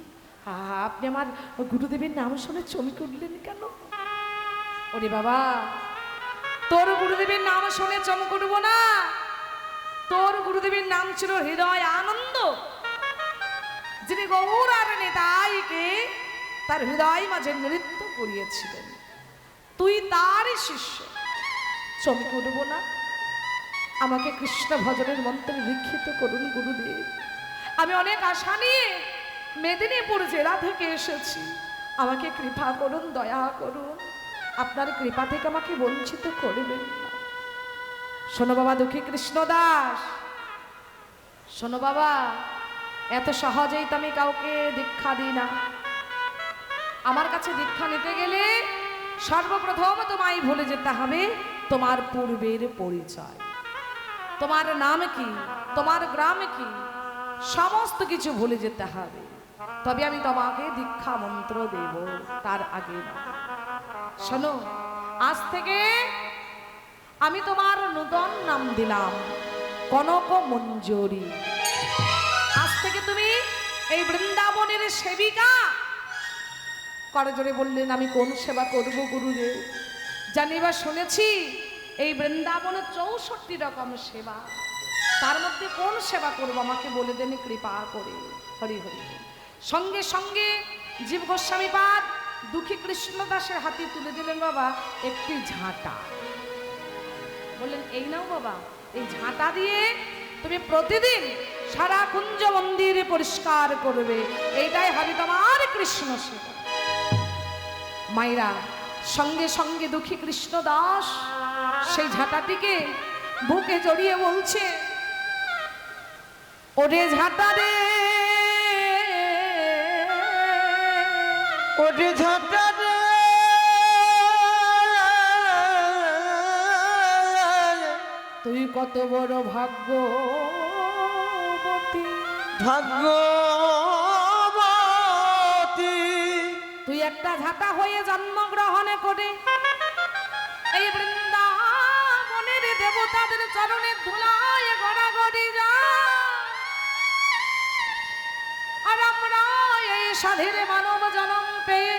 আপনি আমার গুরুদেবের নাম শুনে চমকে উঠলেন কেন? ওরে বাবা, তোর গুরুদেবের নাম শুনে চমক উঠবো না। তোর গুরুদেবের নাম ছিল হৃদয় আনন্দ, যিনি গৌর আর নেতাইকে তার হৃদয় মাঝে নৃত্য করিয়েছিলেন। তুই তারই শিষ্য, চমকে উঠবো না? আমাকে কৃষ্ণ ভজনের মন্ত্রে দীক্ষিত করুন গুরুদেব। আমি অনেক আশা নিয়ে মেদিনীপুর জেলা থেকে এসেছি, আমাকে কৃপা করুন, দয়া করুন, আপনার কৃপা থেকে আমাকে বঞ্চিত করবেন না। শোনো বাবা দুঃখী কৃষ্ণ দাস, শোনো বাবা, এত সহজেই তো আমি কাউকে দীক্ষা দিই না। আমার কাছে দীক্ষা নিতে গেলে সর্বপ্রথম তোমায় ভুলে যেতে হবে তোমার পূর্বের পরিচয়। তোমার নাম কি, তোমার গ্রাম কি, সমস্ত কিছু ভুলে যেতে হবে, তবে আমি তোমাকে দীক্ষা মন্ত্র দেব, তার আগে না। শোনো, আজ থেকে আমি তোমার নূতন নাম দিলাম কনক মঞ্জুরি। আজ থেকে তুমি এই বৃন্দাবনের সেবিকা। করজোরে বললেন, আমি কোন সেবা করব গুরুদেব? জানিবা শুনেছি এই বৃন্দাবনে 64 রকম সেবা, তার মধ্যে কোন সেবা করব আমাকে বলে দেন কৃপা করে। হরি হরি। সঙ্গে সঙ্গে জীব গোস্বামী পাদ দুঃখী কৃষ্ণ দাসের হাতে তুলে দিলেন বাবা একটি ঝাঁটা। বললেন, এই নাও বাবা, এই ঝাঁটা দিয়ে তুমি প্রতিদিন সারা কুঞ্জ মন্দির পরিষ্কার করবে, এইটাই হবে তোমার কৃষ্ণ সেবা। মায়েরা, সঙ্গে সঙ্গে দুঃখী কৃষ্ণ দাস সেই ঝাঁটাটিকে বুকে জড়িয়ে বলছে, ওরে ঝাঁটা রে, ওরে ঝাঁটা রে, তুই কত বড় ভাগ্যবতী, ভাগ্যবতী, তুই একটা ঝাঁটা হয়ে জন্মগ্রহণ করে এই বৃন্দাবনের দেবতাদের চরণের ধুলায় গড়াগড়ি যা। আর আমরা এই সাধের মানব জন্ম পেয়ে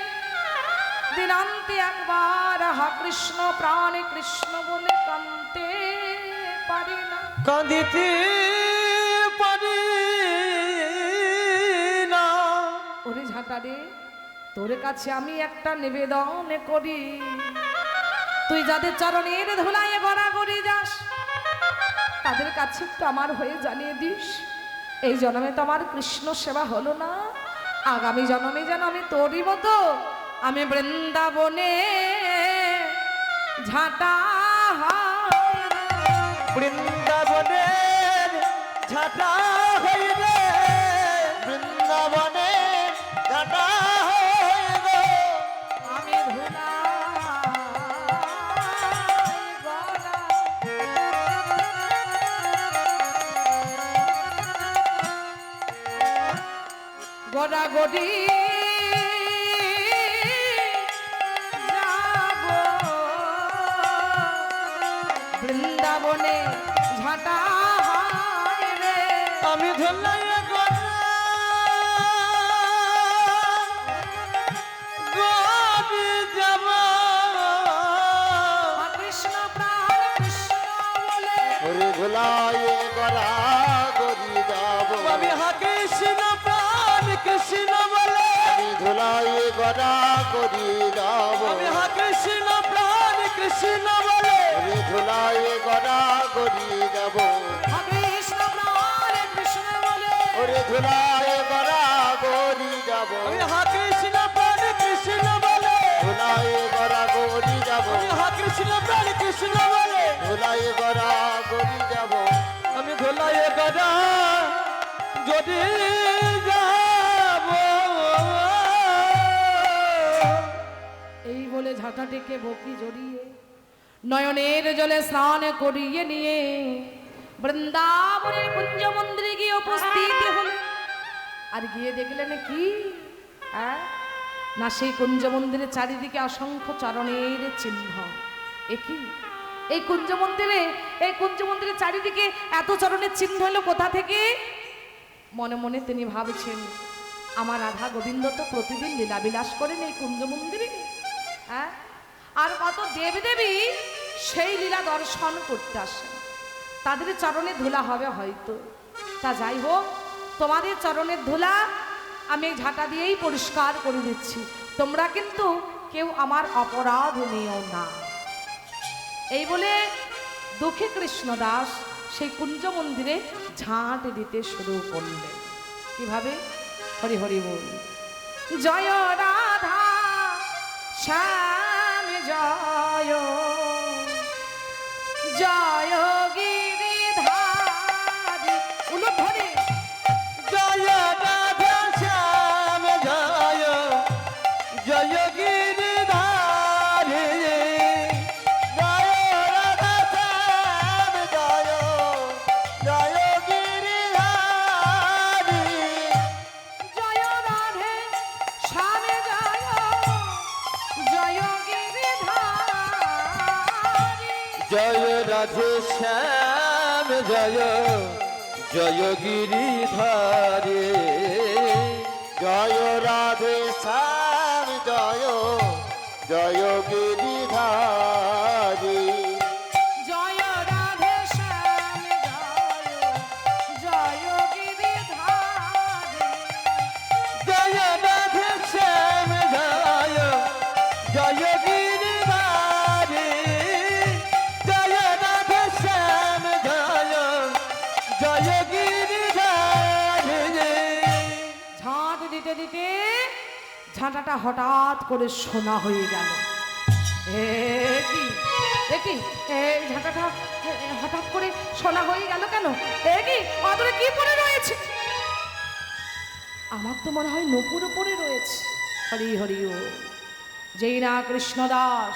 দিনান্তে একবার হা কৃষ্ণ প্রাণে কৃষ্ণ বলে কাঁদতে পারি না, কাঁদিতে পারি না। ওরে ঝাঁটা রে, তোর কাছে আমি একটা নিবেদন করি, তুই যাদের চরণের ধুলায় গড়াগড়ি যাস তাদের কাছে একটু আমার হয়ে জানিয়ে দিস, এই জন্মে তো আমার কৃষ্ণ সেবা হলো না, আগামী জন্মে যেন আমি তোরই মতো আমি বৃন্দাবনে ঝাঁটা বৃন্দাবনের ঝাঁটা হইবে, বৃন্দাবনের ঝাঁটা হইবে, আমি ধুলা গড়াগড়ি যাব বৃন্দাবনে ঝাঁটা হইবে, আমি ধরলাই যাব কৃষ্ণ প্রাণ কৃষ্ণ বলে ওরে ভোলায় গড় গড়া গড়ি যাব আমি হা কৃষ্ণ প্রাণ কৃষ্ণ বলে ওরে ধুলায় গড়া গড়ি যাব কৃষ্ণ প্রাণ কৃষ্ণ বলে ওরে ধুলায় গড়া গড়ি যাব আমি হা কৃষ্ণ প্রাণ কৃষ্ণ বলে ধুলায় গড়া গড়ি যাব আমি হা কৃষ্ণ প্রাণ কৃষ্ণ বলে ধুলায় গড়া গড়ি যাব আমি ধুলায় গড়া যদি যাব এই বলে ঝাঁটা ডেকে বকি জড়িয়ে নয়নের জলে স্নান করিয়ে নিয়ে বৃন্দাবনের কুঞ্জ মন্দিরে গিয়ে উপস্থিত হল। আর গিয়ে দেখলেন কি হ্যাঁ না সেই কুঞ্জ মন্দিরের চারিদিকে অসংখ্য চরণের চিহ্ন। একই এই কুঞ্জ মন্দিরের চারিদিকে এত চরণের চিহ্ন হলো কোথা থেকে? মনে মনে তিনি ভাবছেন আমার রাধা গোবিন্দ তো প্রতিদিন লীলাবিলাস করেন এই কুঞ্জ মন্দিরে, হ্যাঁ আর কত দেবদেবী সেই লীলা দর্শন করতে আসেন, তাদের চরণে ধুলা হবে হয়তো। তা যাই হোক, তোমাদের চরণের ধুলা আমি এই ঝাঁটা দিয়েই পরিষ্কার করে দিচ্ছি, তোমরা কিন্তু কেউ আমার অপরাধ নিও না। এই বলে দুঃখী কৃষ্ণদাস সেই কুঞ্জ মন্দিরে ঝাঁট দিতে শুরু করলেন। কিভাবে? হরি হরি বল। জয় রাধা শ্যাম জয়, জয় গিরিধারী। উলু ধরে জয় রাধা শ্যাম জয় জয় গিরিধারী জয় রাধা শ্যাম জয় জয় গিরিধারী জয় রাধে শ্যাম জয়, জয় গিরিধারী। জয় রাধে শ্যাম জয় জয় গিরিধারী জয় রাধে শ্যাম জয় জয় গিরিধারী জয় রাধে শ্যাম জয়, জয় গিরিধারী। জয় রাধে শ্যাম জয় জয় গিরিধারী জয় রাধে শ্যাম জয় জয় গিরিধারী ঝাঁট দিতে দিতে ঝাঁটাটা হঠাৎ করে সোনা হয়ে গেল। দেখি এই ঝাঁটাটা হঠাৎ করে সোনা হয়ে গেল কেন? কি অদূরে কি পড়ে রয়েছে? আমার তো মনে হয় নূপুর পড়ে রয়েছে। হরি হরি ও। যেই না কৃষ্ণদাস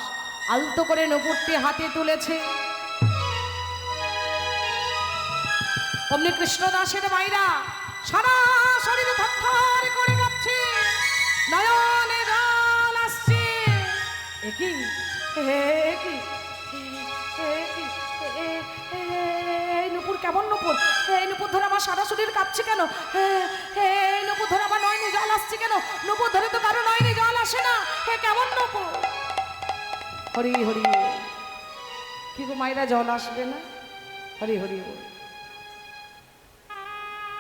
আলতো করে নূপুরটি হাতে তুলেছে, অমনি কৃষ্ণদাসের মাইরা সারা শরীর থরথর করে কাঁপছে, নয়নে জল আসছে। একই একই এই নুপুর কেমন নুপুর? এই নুপুর ধরে আমার সারা শরীর কাঁপছে কেন? এই নুপুর ধরে আমার নয়নে জল আসছে কেন? নুপুর ধরে তো কারো নয়নে জল আসে না, হে কেমন নুপুর? হরি হরি কি গো মাইরা জল আসবে না? হরি হরি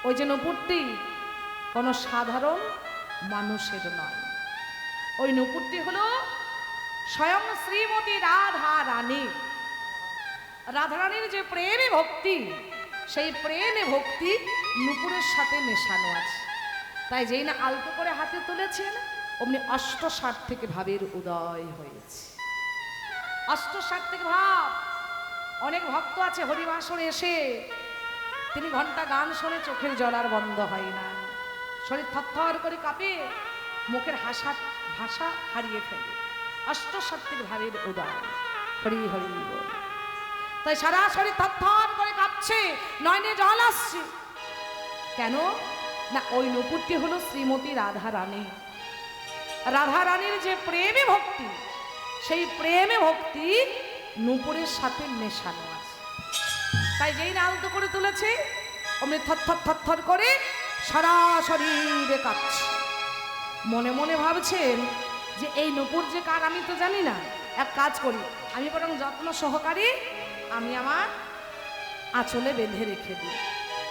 ওই যে নূপুরটি কোনো সাধারণ মানুষের নয়, ওই নূপুরটি হলো স্বয়ং শ্রীমতী রাধা রানী। রাধা রানীর যে প্রেমে ভক্তি, সেই প্রেমে ভক্তি নূপুরের সাথে মেশানো আছে। তাই যেই না আলতো করে হাতে তুলেছেন, অমনি 68 থেকে ভাবের উদয় হয়েছে। 68 থেকে ভাব। অনেক ভক্ত আছে হরিবাসরে এসে তিনি ঘন্টা গান শুনে চোখের জল আর বন্ধ হয় না, শরীর থরথর করে কাঁপে, মুখের ভাষা হারিয়ে ফেলে। 68 ভাবের উদয়। হরি হরি বল। তাই সারা শরীর থরথর করে কাঁপছে, নয়নে জল আসছে কেন? না ওই নূপুরটি হলো শ্রীমতী রাধা রানী। রাধা রানীর যে প্রেমে ভক্তি, সেই প্রেমে ভক্তি নূপুরের সাথে মেশানো আছে। তাই যেই না আলতো করে তুলেছে, অমনি থরথর থরথর করে সারা শরীরে কাঁপছে। মনে মনে ভাবছেন যে এই নূপুর যে কার আমি তো জানি না, এক কাজ করি, আমি বরং যত্ন সহকারে আমি আমার আঁচলে বেঁধে রেখে দিই,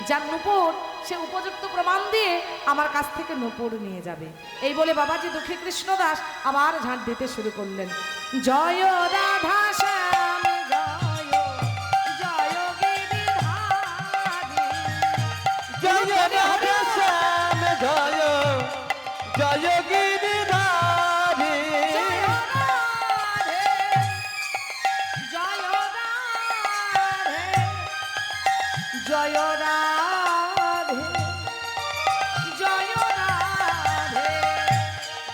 যার নূপুর সে উপযুক্ত প্রমাণ দিয়ে আমার কাছ থেকে নূপুর নিয়ে যাবে। এই বলে বাবাজি দুঃখী কৃষ্ণদাস আবার ঝাঁট দিতে শুরু করলেন। জয় রাধা শ্যাম জয় জয় গিরিধারী, জয় রাধা শ্যাম জয় জয় গিরিধারী, জয় রাধে জয় রাধে জয় রাধে জয় রাধে।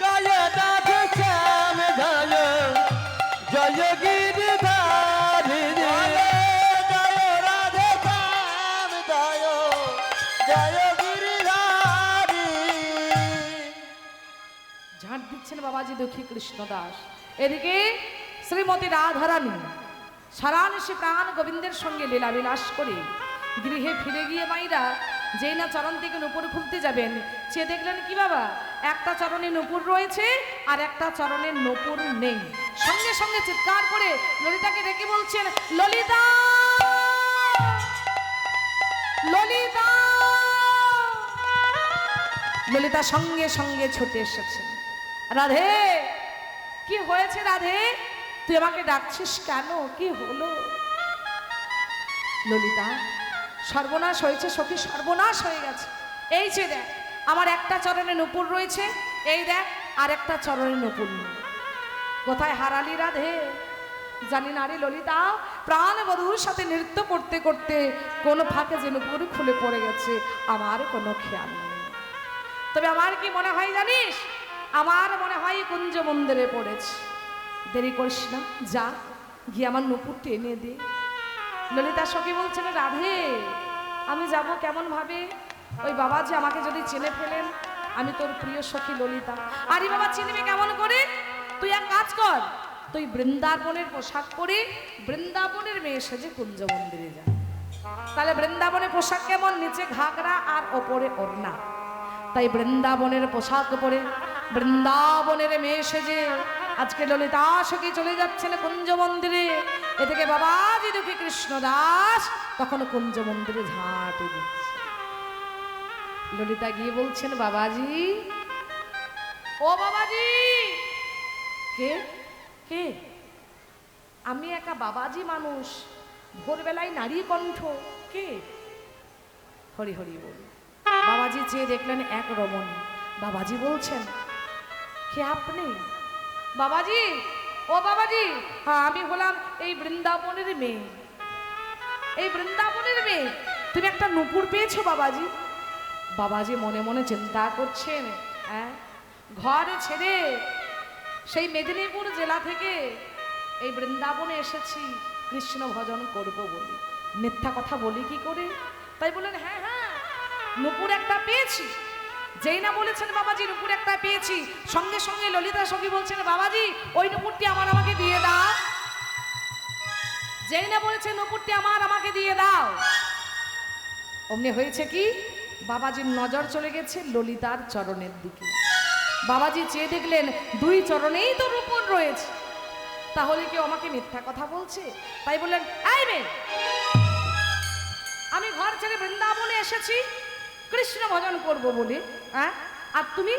জয় রাধা শ্যাম জয় জয় গিরিধারী, জয় রাধা শ্যাম জয় জয় গিরিধারী। ঝাঁট দিচ্ছেন বাবাজি দুঃখী কৃষ্ণদাস। এদিকে শ্রীমতী রাধারানী সারানিশি প্রাণ গোবিন্দের সঙ্গে লীলাবিলাস করে গৃহে ফিরে গিয়ে মাইরা যেই না চরণ থেকে নূপুর খুলতে যাবেন, সে দেখলেন কি বাবা, একটা চরণে নূপুর রয়েছে আর একটা চরণে নূপুর নেই। সঙ্গে সঙ্গে চিৎকার করে ললিতাকে ডেকে বলছেন, ললিতা ললিতা। ললিতা সঙ্গে সঙ্গে ছুটে এসেছেন। রাধে, কি হয়েছে রাধে, তুই আমাকে ডাকছিস কেন, কি হলো? ললিতা, সর্বনাশ হয়েছে সখী, সর্বনাশ হয়ে গেছে। এই যে দেখ, আমার একটা চরণে নূপুর রয়েছে, এই দেখ আর একটা চরণে নূপুর নেই। কোথায় হারালি রাধে? জানি না রে ললিতা, প্রাণ বধূর সাথে নৃত্য করতে করতে কোন ফাঁকে যে নূপুর খুলে পড়ে গেছে আমার কোনো খেয়াল নেই। তবে আমার কি মনে হয় জানিস, আমার মনে হয় কুঞ্জ মন্দিরে পড়েছে। দেরি করিস না, যা গিয়ে আমার নূপুরটি এনে দে। ললিতা সখী বলছেন, রাধে আমি যাব কেমন ভাবে? ওই বাবা যে আমাকে যদি চেনে ফেলেন, আমি তোর প্রিয় সখী ললিতা। আরে বাবা চিনবে কেমন করে? তুই এক কাজ কর, তুই বৃন্দাবনের পোশাক পরে বৃন্দাবনের মেয়ে সেজে কুঞ্জ মন্দিরে যা। তাহলে বৃন্দাবনের পোশাক কেমন? নিচে ঘাগরা আর ওপরে ওড়না। তাই বৃন্দাবনের পোশাক পরে বৃন্দাবনের মেয়ে সেজে আজকে ললিতা সখী চলে যাচ্ছেন কুঞ্জ মন্দিরে। এ থেকে বাবাজি দুঃখী কৃষ্ণদাস তখন কুঞ্জ মন্দিরে ঝাঁট দিচ্ছে। ললিতা গিয়ে বলছেন, বাবাজি, ও বাবাজি। কে কে? আমি একা বাবাজি মানুষ, ভোরবেলায় নারী কণ্ঠ, কে? হরি হরি বল। বাবাজি চেয়ে দেখলেন এক রমণী। বাবাজি বলছেন, কে আপনি? বাবাজি, ও বাবাজি, হ্যাঁ আমি হলাম এই বৃন্দাবনের মেয়ে। এই বৃন্দাবনের মেয়ে, তুমি একটা নূপুর পেয়েছো বাবাজি? বাবাজি মনে মনে চিন্তা করছেন, হ্যাঁ ঘর ছেড়ে সেই মেদিনীপুর জেলা থেকে এই বৃন্দাবনে এসেছি কৃষ্ণ ভজন করব বলে। মিথ্যা কথা বলি কি করে? তাই বলেন, হ্যাঁ হ্যাঁ নূপুর একটা পেয়েছি। যেই না বলেছেন বাবাজি নূপুর একটা পেয়েছি, সঙ্গে সঙ্গে ললিতা সখী বলছেন, বাবাজি ওই নূপুরটি আমাকে দিয়ে দাও। যেই না বলেছে নূপুরটি আমাকে দিয়ে দাও, অমনি হয়েছে কি, বাবাজির নজর চলে গেছে ললিতার চরণের দিকে। বাবাজি চেয়ে দেখলেন দুই চরণেই তো নূপুর রয়েছে, তাহলে কি আমাকে মিথ্যা কথা বলছে? তাই বললেন, এই মেয়ে, আমি ঘর ছেড়ে বৃন্দাবনে এসেছি কৃষ্ণ ভজন করব বলে, হ্যাঁ আর তুমি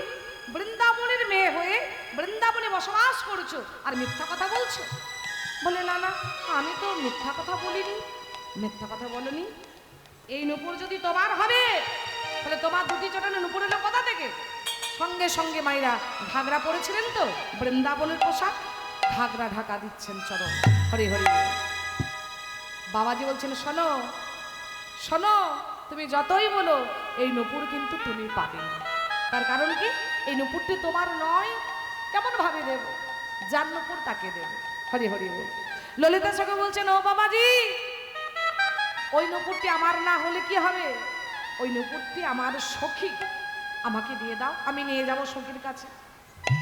বৃন্দাবনের মেয়ে হয়ে বৃন্দাবনে বসবাস করছো আর মিথ্যা কথা বলছো? বলে, না না আমি তো মিথ্যা কথা বলিনি। মিথ্যা কথা বলনি? এই নূপুর যদি তোমার হবে তাহলে তোমার দুটি চরণে নূপুর এলো কোথা থেকে? সঙ্গে সঙ্গে মাইরা ঘাগরা পরেছিলেন তো, বৃন্দাবনের পোশাক, ঘাগরা ঢাকা দিচ্ছেন চরণ। হরি হরি। বাবাজি বলছেন, শোনো শোনো, তুমি যতই বলো এই নূপুর কিন্তু তুমি পাবে না। তার কারণ কি? এই নূপুরটি তোমার নয়। কেমন ভাবে দেব? যার নূপুর তাকে দেব। হরি হরি বল। ললিতা সখী বলছেন, ও বাবাজি ওই নূপুরটি আমার না হলে কি হবে? ওই নূপুরটি আমার সখী, আমাকে দিয়ে দাও, আমি নিয়ে যাব সখীর কাছে।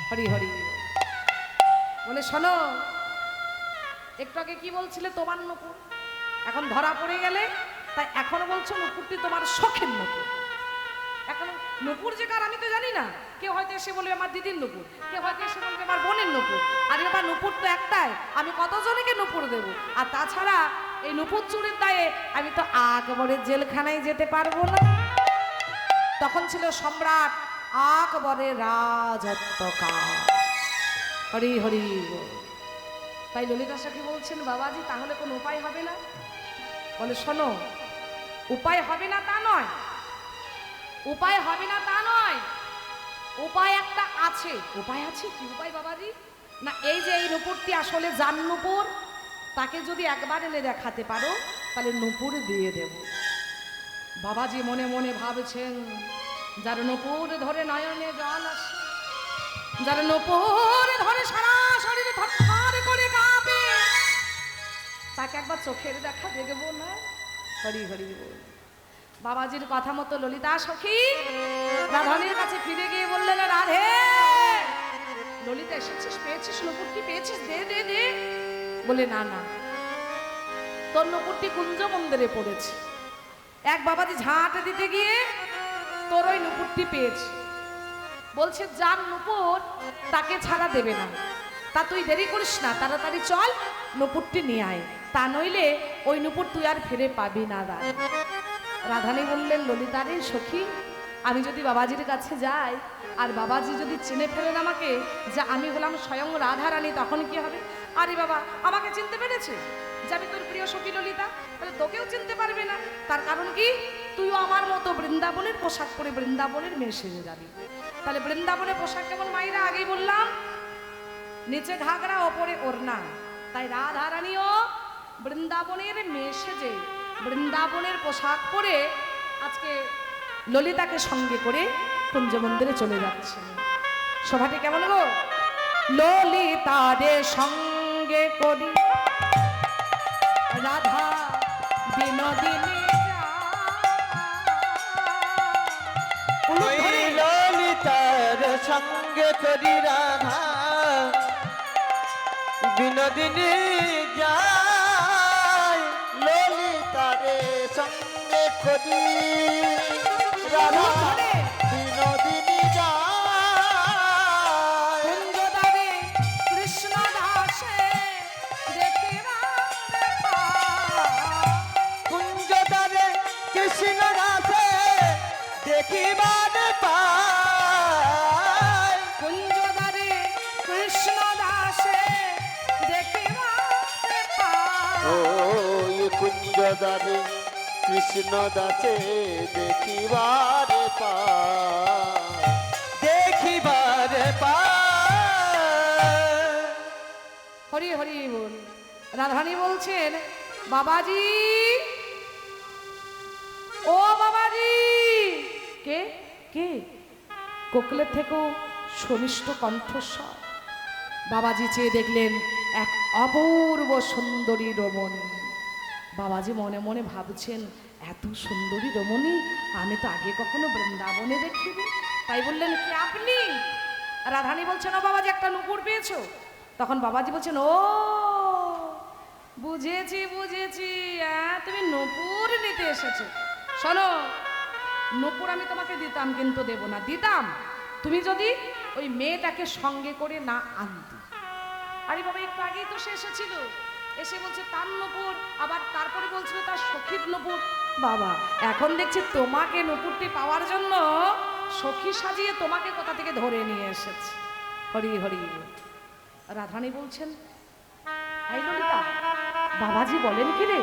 হরি হরি বলে, শোনো একটু আগে কি বলছিলে তোমার নূপুর, এখন ধরা পড়ে গেলে তাই এখন বলছো নূপুরটি তোমার শখের নূপুর। এখন নূপুর যে কার আমি তো জানি না। কেউ হয়তো এসে বলবে আমার দিদির নূপুর, কেউ হয়তো এসে বলবে আমার বোনের নূপুর। আর এবার নূপুর তো একটাই, আমি কতজনকে নূপুর দেবো? আর তাছাড়া এই নূপুর চুরির দায়ে আমি তো একবারে জেলখানায় যেতে পারবো না। তখন ছিল সম্রাট আকবরের রাজত্বকাল। হরি হরি বল। তাই ললিতা সখী বলছেন, বাবাজি তাহলে কোনো উপায় হবে না? বলে শোনো, উপায় হবে না তা নয়, উপায় হবে না তা নয়, উপায় একটা আছে। উপায় আছে? কি উপায় বাবাজি? না, এই যে এই নুপুরটি আসলে যার নুপুর, তাকে যদি একবার এনে দেখাতে পারো তাহলে নুপুর দিয়ে দেব। বাবাজি মনে মনে ভাবছেন, যার নুপুর ধরে নয়নে জল আসে, যার নুপুর ধরে সারা শরীরে থরথর করে কাঁপে, তাকে একবার চোখের দেখা দেখবো না? হরি হরি বল। বাবাজির কথা মতো ললিতা সখী রাধানের কাছে ফিরে গিয়ে বললেন, রাধে, ললিতা এসেছিস, পেয়েছিস নুপুরটি, পেয়েছিস, দে দে দে। বলে না না, তোর নুপুরটি কুঞ্জ মন্দিরে পড়েছে। এক বাবাজি ঝাঁট দিতে গিয়ে তোর ওই নুপুরটি পেয়েছে। বলছে যার নুপুর তাকে ছাড়া দেবে না, তা তুই দেরি করিস না, তাড়াতাড়ি চল নুপুরটি নিয়ে আয়, তা নইলে ওই নুপুর তুই আর ফিরে পাবি না। রাধানী বললেন, ললিতারে সখী, আমি যদি বাবাজির কাছে যাই আর বাবাজি যদি চিনে ফেলেন আমাকে যে আমি হলাম স্বয়ং রাধারানী, তখন কি হবে? আরে বাবা, আমাকে চিনতে পেরেছে যে আমি তোর প্রিয় সখী ললিতা, তাহলে তোকেও চিনতে পারবে না। তার কারণ কি? তুইও আমার মতো বৃন্দাবনের পোশাক পরে বৃন্দাবনের মেয়ে সেজে যাবি। তাহলে বৃন্দাবনের পোশাক কেমন মাইরা? আগেই বললাম, নিচে ঘাগরা ওপরে ওড়না। তাই রাধারানীও বৃন্দাবনের মেয়ে সেজে বৃন্দাবনের পোশাক পরে আজকে ললিতাকে সঙ্গে করে কুঞ্জ মন্দিরে চলে যাচ্ছে। সভাটি কেমন গো? ললিতারে সঙ্গে করি রাধা বিনোদিনী ওই ললিতার সঙ্গে করি রাধা বিনোদিনী যায়, ললিতারে সঙ্গে করি রাধা বিনোদিনী যায়। কুঞ্জদারে কৃষ্ণ দাসে কুঞ্জদারে কৃষ্ণ দাসে দেখিবার পায়, কুঞ্জদারে কৃষ্ণ দাসে দেখিবার পায়। ওই কুঞ্জদারে কৃষ্ণ দাসে দেখিবার পায়, দেখিবার পায়। হরি হরি বল। রাধানী বলছেন, বাবাজি, ও বাবাজি। কে কে? কোকিলের থেকেও সনিষ্ঠ কণ্ঠস্বর। বাবাজি চেয়ে দেখলেন এক অপূর্ব সুন্দরী রমণী। বাবাজি মনে মনে ভাবছেন, এত সুন্দরী রমণী আমি তো আগে কখনো বৃন্দাবনে দেখিনি। তাই বললেন, কি আপনি? রাধানী বলছেন, ও বাবাজি, একটা নুপুর পেয়েছো? তখন বাবাজি বলছেন, ও বুঝেছি বুঝেছি, তুমি নুপুর নিতে এসেছো। শোনো, নুপুর আমি তোমাকে দিতাম, কিন্তু দেব না। দিতাম তুমি যদি ওই মেয়েটাকে সঙ্গে করে না আনতে। আরে বাবা, একটু আগেই তো সে এসেছিল, এসে বলছে তার নুপুর, আবার তারপরে বলছিল তার সখীর নুপুর। বাবা, এখন দেখছি তোমাকে নুপুরটি পাওয়ার জন্য সখী সাজিয়ে তোমাকে কোথা থেকে ধরে নিয়ে এসেছে। হরি হরি। রাধানী বলছেন, এই ললিতা, বাবাজি বলেন কি রে?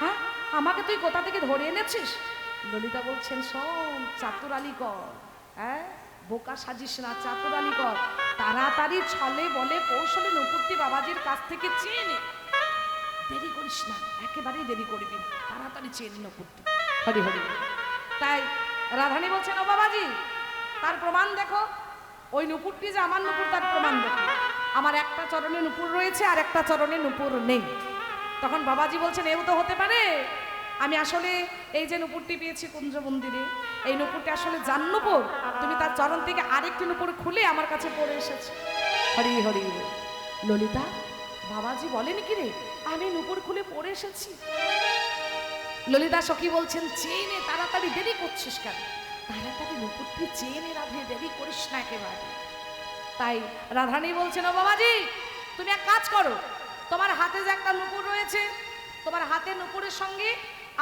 হ্যাঁ, আমাকে তুই কোথা থেকে ধরে এনেছিস? ললিতা বলছেন, শোন, চাতুরালি কর, হ্যাঁ, বোকা সাজিস না, চাতুরালি কর, তাড়াতাড়ি ছলে বলে কৌশলে নুপুরটি বাবাজির কাছ থেকে চেয়ে নে, দেরি করিস না, একেবারেই দেরি করবি না, তাড়াতাড়ি চেয়ে নে নুপুরটি। হরি হরি। তাই রাধানী বলছেন, ও বাবাজি, তার প্রমাণ দেখো, ওই নুপুরটি যে আমার নুপুর তার প্রমাণ দেখো। আমার একটা চরণে নুপুর রয়েছে আর একটা চরণে নুপুর নেই। তখন বাবাজি বলছেন, এও তো হতে পারে, আমি আসলে এই যে নুপুরটি পেয়েছি কুঞ্জ মন্দিরে, এই নুপুরটি আসলে যার নুপুর, তুমি তার চরণ থেকে আরেকটি নুপুর খুলে আমার কাছে পড়ে এসেছে। হরি হরি। ললিতা, বাবাজি বলেন কি রে? আমি নুপুর খুলে পড়ে এসেছি। ললিতা সখী বলছেন, চেয়ে নে, তাড়াতাড়ি, দেরি করছিস কেন? তাড়াতাড়ি নুপুরটি চেয়ে নে রাধে, দেরি করিস না একেবারে। তাই রাধানী বলছেন, ও বাবাজি, তুমি এক কাজ করো, তোমার হাতে যে একটা নুপুর রয়েছে, তোমার হাতে নুপুরের সঙ্গে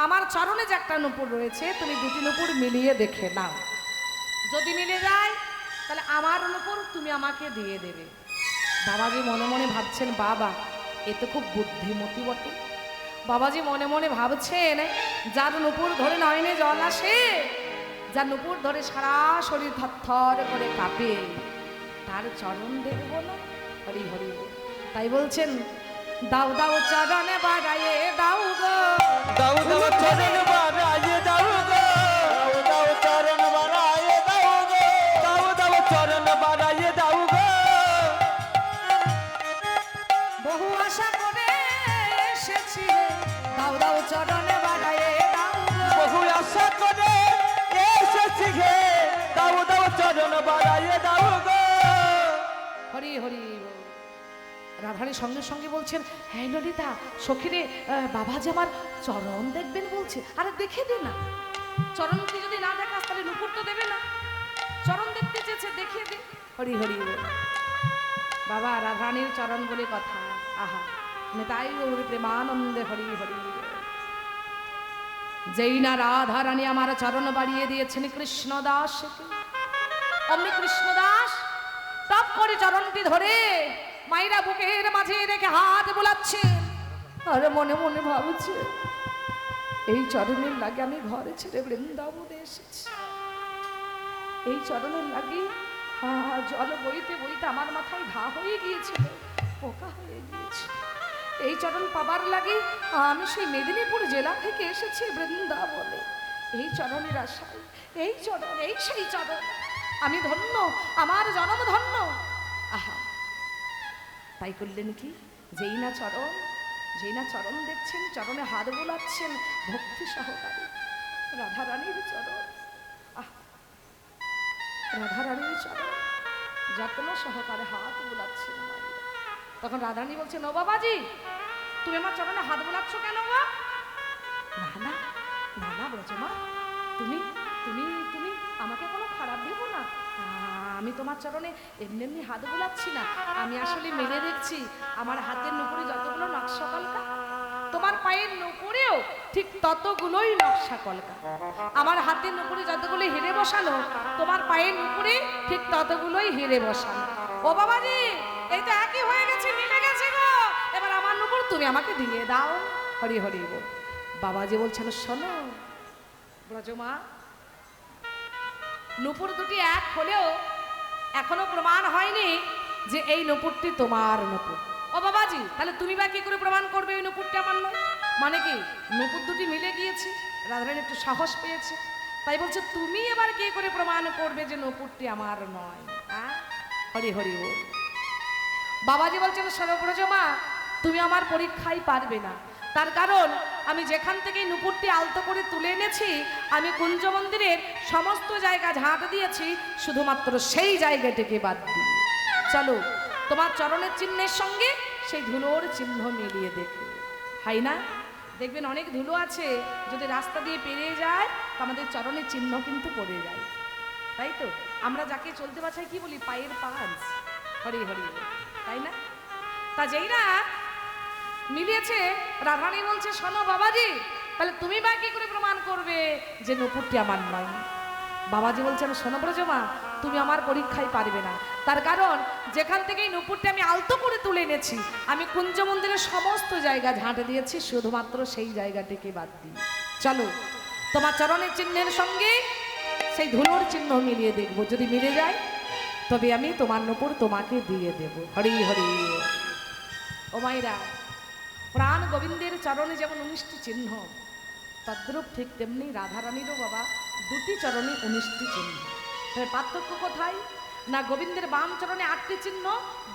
আমার চরণে যে একটা নুপুর রয়েছে, তুমি দুটি নুপুর মিলিয়ে দেখে নাও। যদি মিলে যায় তাহলে আমার উপর তুমি আমাকে দিয়ে দেবে। বাবাজি মনে মনে ভাবছেন, বাবা এ তো খুব বুদ্ধিমতী বটে। বাবাজি মনে মনে ভাবছেন, যার নুপুর ধরে নয়নে জল আসে, যার নুপুর ধরে সারা শরীর থরথর করে কাঁপে, তার চরণ দেখব না? হরি হরি বল। তাই বলছেন, দাও দাও চরণে বাড়ায়ে দাও গো, দাও দাও চরণ বাড়ায়ে দাও গো, দাও দাও চরণ বাড়ায়ে দাও গো, দাও দাও চরণ বাড়ায়ে দাও গো। বহু আশা করে এসেছি রে, দাও দাও চরণে বাড়ায়ে দাও গো। বহু আশা করে এসেছি হে, দাও দাও চরণ বাড়ায়ে দাও গো। হরি হরি বল। রাধারানী সঙ্গে সঙ্গে বলছেন, হ্যাঁ ললিতা সখীরে, বাবা যে আমার চরণ দেখবেন বলছে। আরে দেখে দে না, চরণকে যদি না দেখাস তাহলে নুপুর তো দেবে না। চরণ দেখতে চেয়েছে, দেখিয়ে দে। হরি হরি বল। বাবা রাধারানীর চরণ বলে কথা, আহা নেতাই গৌর প্রেমানন্দে হরি হরি বল। যেই না রাধারানী আমার চরণ বাড়িয়ে দিয়েছেন কৃষ্ণদাসকে, অমনি কৃষ্ণদাস টপ করে চরণটি ধরে মায়েরা বুকের মাঝে রেখে হাত বোলাচ্ছে, আর মনে মনে ভাবছে, এই চরণের লাগে আমি ঘরে ছেড়ে বৃন্দাবনে এসেছি। এই চরণের লাগে জল বইতে বইতে আমার মাথায় ঘা হয়ে গিয়েছিল, পোকা হয়ে গিয়েছিল। এই চরণ পাবার লাগে আমি সেই মেদিনীপুর জেলা থেকে এসেছি বৃন্দাবনে। এই চরণের আশায়, এই চরণ, এই সেই চরণ, আমি ধন্য, আমার জনম ধন্য। আহা তাই করলেন কি, যেই না চরণ দেখছেন, চরণে হাত বোলাচ্ছেন ভক্তি সহকারে। রাধারানীর চরণ, আহ রাধারানীর চরণ যত্ন সহকারে হাত বোলাচ্ছেন মায়েরা। তখন রাধারানী বলছেন, ও বাবাজি তুমি আমার চরণে হাত বোলাচ্ছ কেন গো? না না না না ব্রজমা, তুমি তুমি তুমি আমাকে কোনো খারাপ ভেবো না। আমি তোমার চরণে এমনি এমনি হাত বোলাচ্ছি না, আমি আসলে মেলে দেখছি আমার হাতের নুপুরে যতগুলো নকশা কলকা, তোমার পায়ের নুপুরেও ঠিক ততগুলোই নকশা কলকা। আমার হাতের নুপুরে যতগুলো হিরে বসানো, তোমার পায়ের নুপুরে ঠিক ততগুলোই হিরে বসানো। ও বাবাজি এই তো একই হয়ে গেছে, মিলে গেছে গো, এবার আমার নুপুর তুমি আমাকে দিয়ে দাও। হরি হরি বল। বাবাজি বলছেন, শোনো ব্রজমা, নুপুর দুটি এক হলেও এখনো প্রমাণ হয়নি যে এই নুপুরটি তোমার নুপুর। ও বাবাজি তাহলে তুমি বা কি করে প্রমাণ করবে এই নুপুরটি আমার নয়? মানে কি, নুপুর দুটি মিলে গিয়েছে, রাধারানী একটু সাহস পেয়েছে, তাই বলছে তুমি এবার কি করে প্রমাণ করবে যে নুপুরটি আমার নয়? হরি হরি বল। বাবাজি বলছেন, শোনো ব্রজমা, তুমি আমার পরীক্ষায় পারবে না। তার কারণ আমি যেখান থেকে নুপুরটি আলতো করে তুলে এনেছি, আমি কুঞ্জ মন্দিরের সমস্ত জায়গা ঝাঁট দিয়েছি, শুধুমাত্র সেই জায়গাটিকে বাদ দিয়ে। চলো তোমার চরণের চিহ্নের সঙ্গে সেই ধুলোর চিহ্ন মিলিয়ে দেখবে। হয় না, দেখবেন অনেক ধুলো আছে, যদি রাস্তা দিয়ে পেরিয়ে যায় তো আমাদের চরণের চিহ্ন কিন্তু পড়ে যায়, তাই তো? আমরা যাকে চলতে বাঁচাই কি বলি, পায়ের পাঁচ। হরি হরি, তাই না? তা যেই না মিলিয়েছে, রাধারানী বলছে, শোনো বাবাজি তাহলে তুমি বা কি করে প্রমাণ করবে যে নুপুরটি আমার নয়? বাবাজি বলছেন, শোনো ব্রজমা, তুমি আমার পরীক্ষায় পারবে না। তার কারণ যেখান থেকে এই নুপুরটি আমি আলতো করে তুলে এনেছি, আমি কুঞ্জ মন্দিরের সমস্ত জায়গা ঝাঁটে দিয়েছি, শুধুমাত্র সেই জায়গাটিকে বাদ দিয়ে। চলো তোমার চরণের চিহ্নের সঙ্গে সেই ধুলোর চিহ্ন মিলিয়ে দেখবো, যদি মিলে যায় তবে আমি তোমার নুপুর তোমাকে দিয়ে দেব। হরি হরি। ও মাইরা, প্রাণ গোবিন্দের চরণে যেমন 19টি চিহ্ন, তদ্রূপ ঠিক তেমনি রাধারানীরও বাবা দুটি চরণে 19টি চিহ্ন। তবে পার্থক্য কোথায়? না, গোবিন্দের বাম চরণে 8টি চিহ্ন,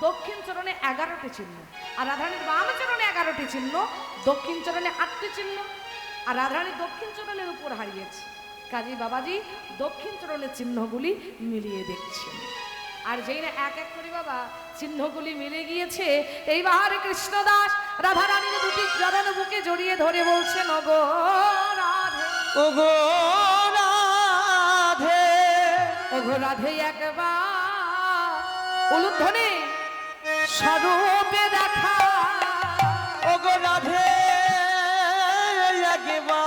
দক্ষিণ চরণে 11টি চিহ্ন। আর রাধারানীর বাম চরণে 11টি চিহ্ন, দক্ষিণ চরণে 8টি চিহ্ন। আর রাধারানী দক্ষিণ চরণের উপর হারিয়েছে, কাজী বাবাজি দক্ষিণ চরণের চিহ্নগুলি মিলিয়ে দেখছেন। আর যেই না এক এক করে বাবা চিহ্নগুলি মিলে গিয়েছে, এইবার কৃষ্ণদাস রাধারানীর দুটি চরণ বুকে জড়িয়ে ধরে বলছেন, ওগো রাধে, ওগো রাধে, ওগো রাধে, একবার উলুধ্বনি স্বরূপে দেখা, ওগো রাধে একবার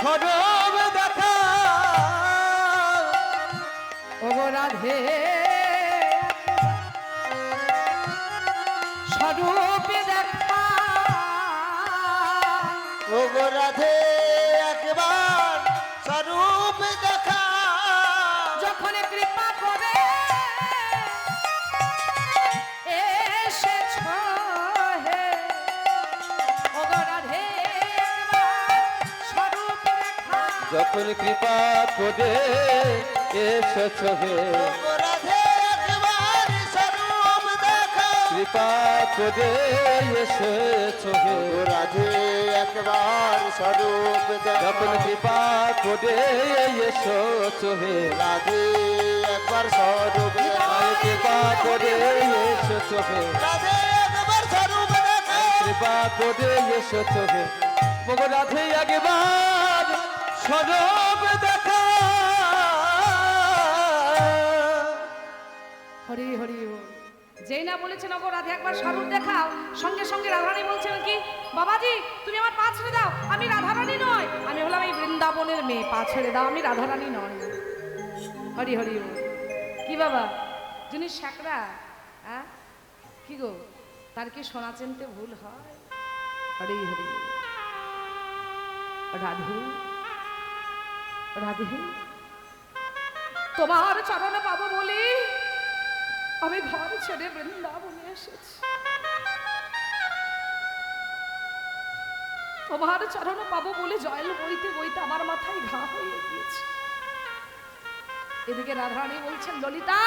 স্বরূপ রাধে স্বরূপে দেখা ওগো রাধে একবার স্বরূপ দেখা যখন কৃপা করে এসেছ হে ওগো রাধে একবার স্বরূপ দেখা যখন কৃপা করে এসেছ হে ওগো রাধে একবার স্বরূপ দেখা কৃপা করে এসেছ হে ওগো রাধে একবার স্বরূপ দেখা যখন কৃপা করে এসেছ হে রাধে একবার স্বরূপ দেখা আয় কৃপা করে এসেছ হে রাধে একবার স্বরূপ দেখা কৃপা করে এসেছ হে ওগো রাধে একবার স্বরূপ দেখা হরি হরি বল। যেই না বলেছেন ওগো রাধে একবার স্বরূপ দেখাও সঙ্গে সঙ্গে রাধারানী বলছেন কি বাবাজি তুমি আমার পা ছেড়ে দাও আমি রাধারানী নয় আমি হলাম এই বৃন্দাবনের মেয়ে পা ছেড়ে দাও আমি রাধারানী নয় হরি হরি বল। কি বাবা যিনি শ্যাকরা হ্যাঁ কি গো তার কি সোনা চিনতে ভুল হয় হরি হরি রাধে রাধে তোমার চরণে পাবো বলি আমি ঘর ছেড়ে বৃন্দাবনে এসেছি তোমার চরণ পাবো বলে জল বইতে বইতে আমার মাথায় ঘা হয়ে গিয়েছে এদিকে রাধারানী বলছেন ললিতা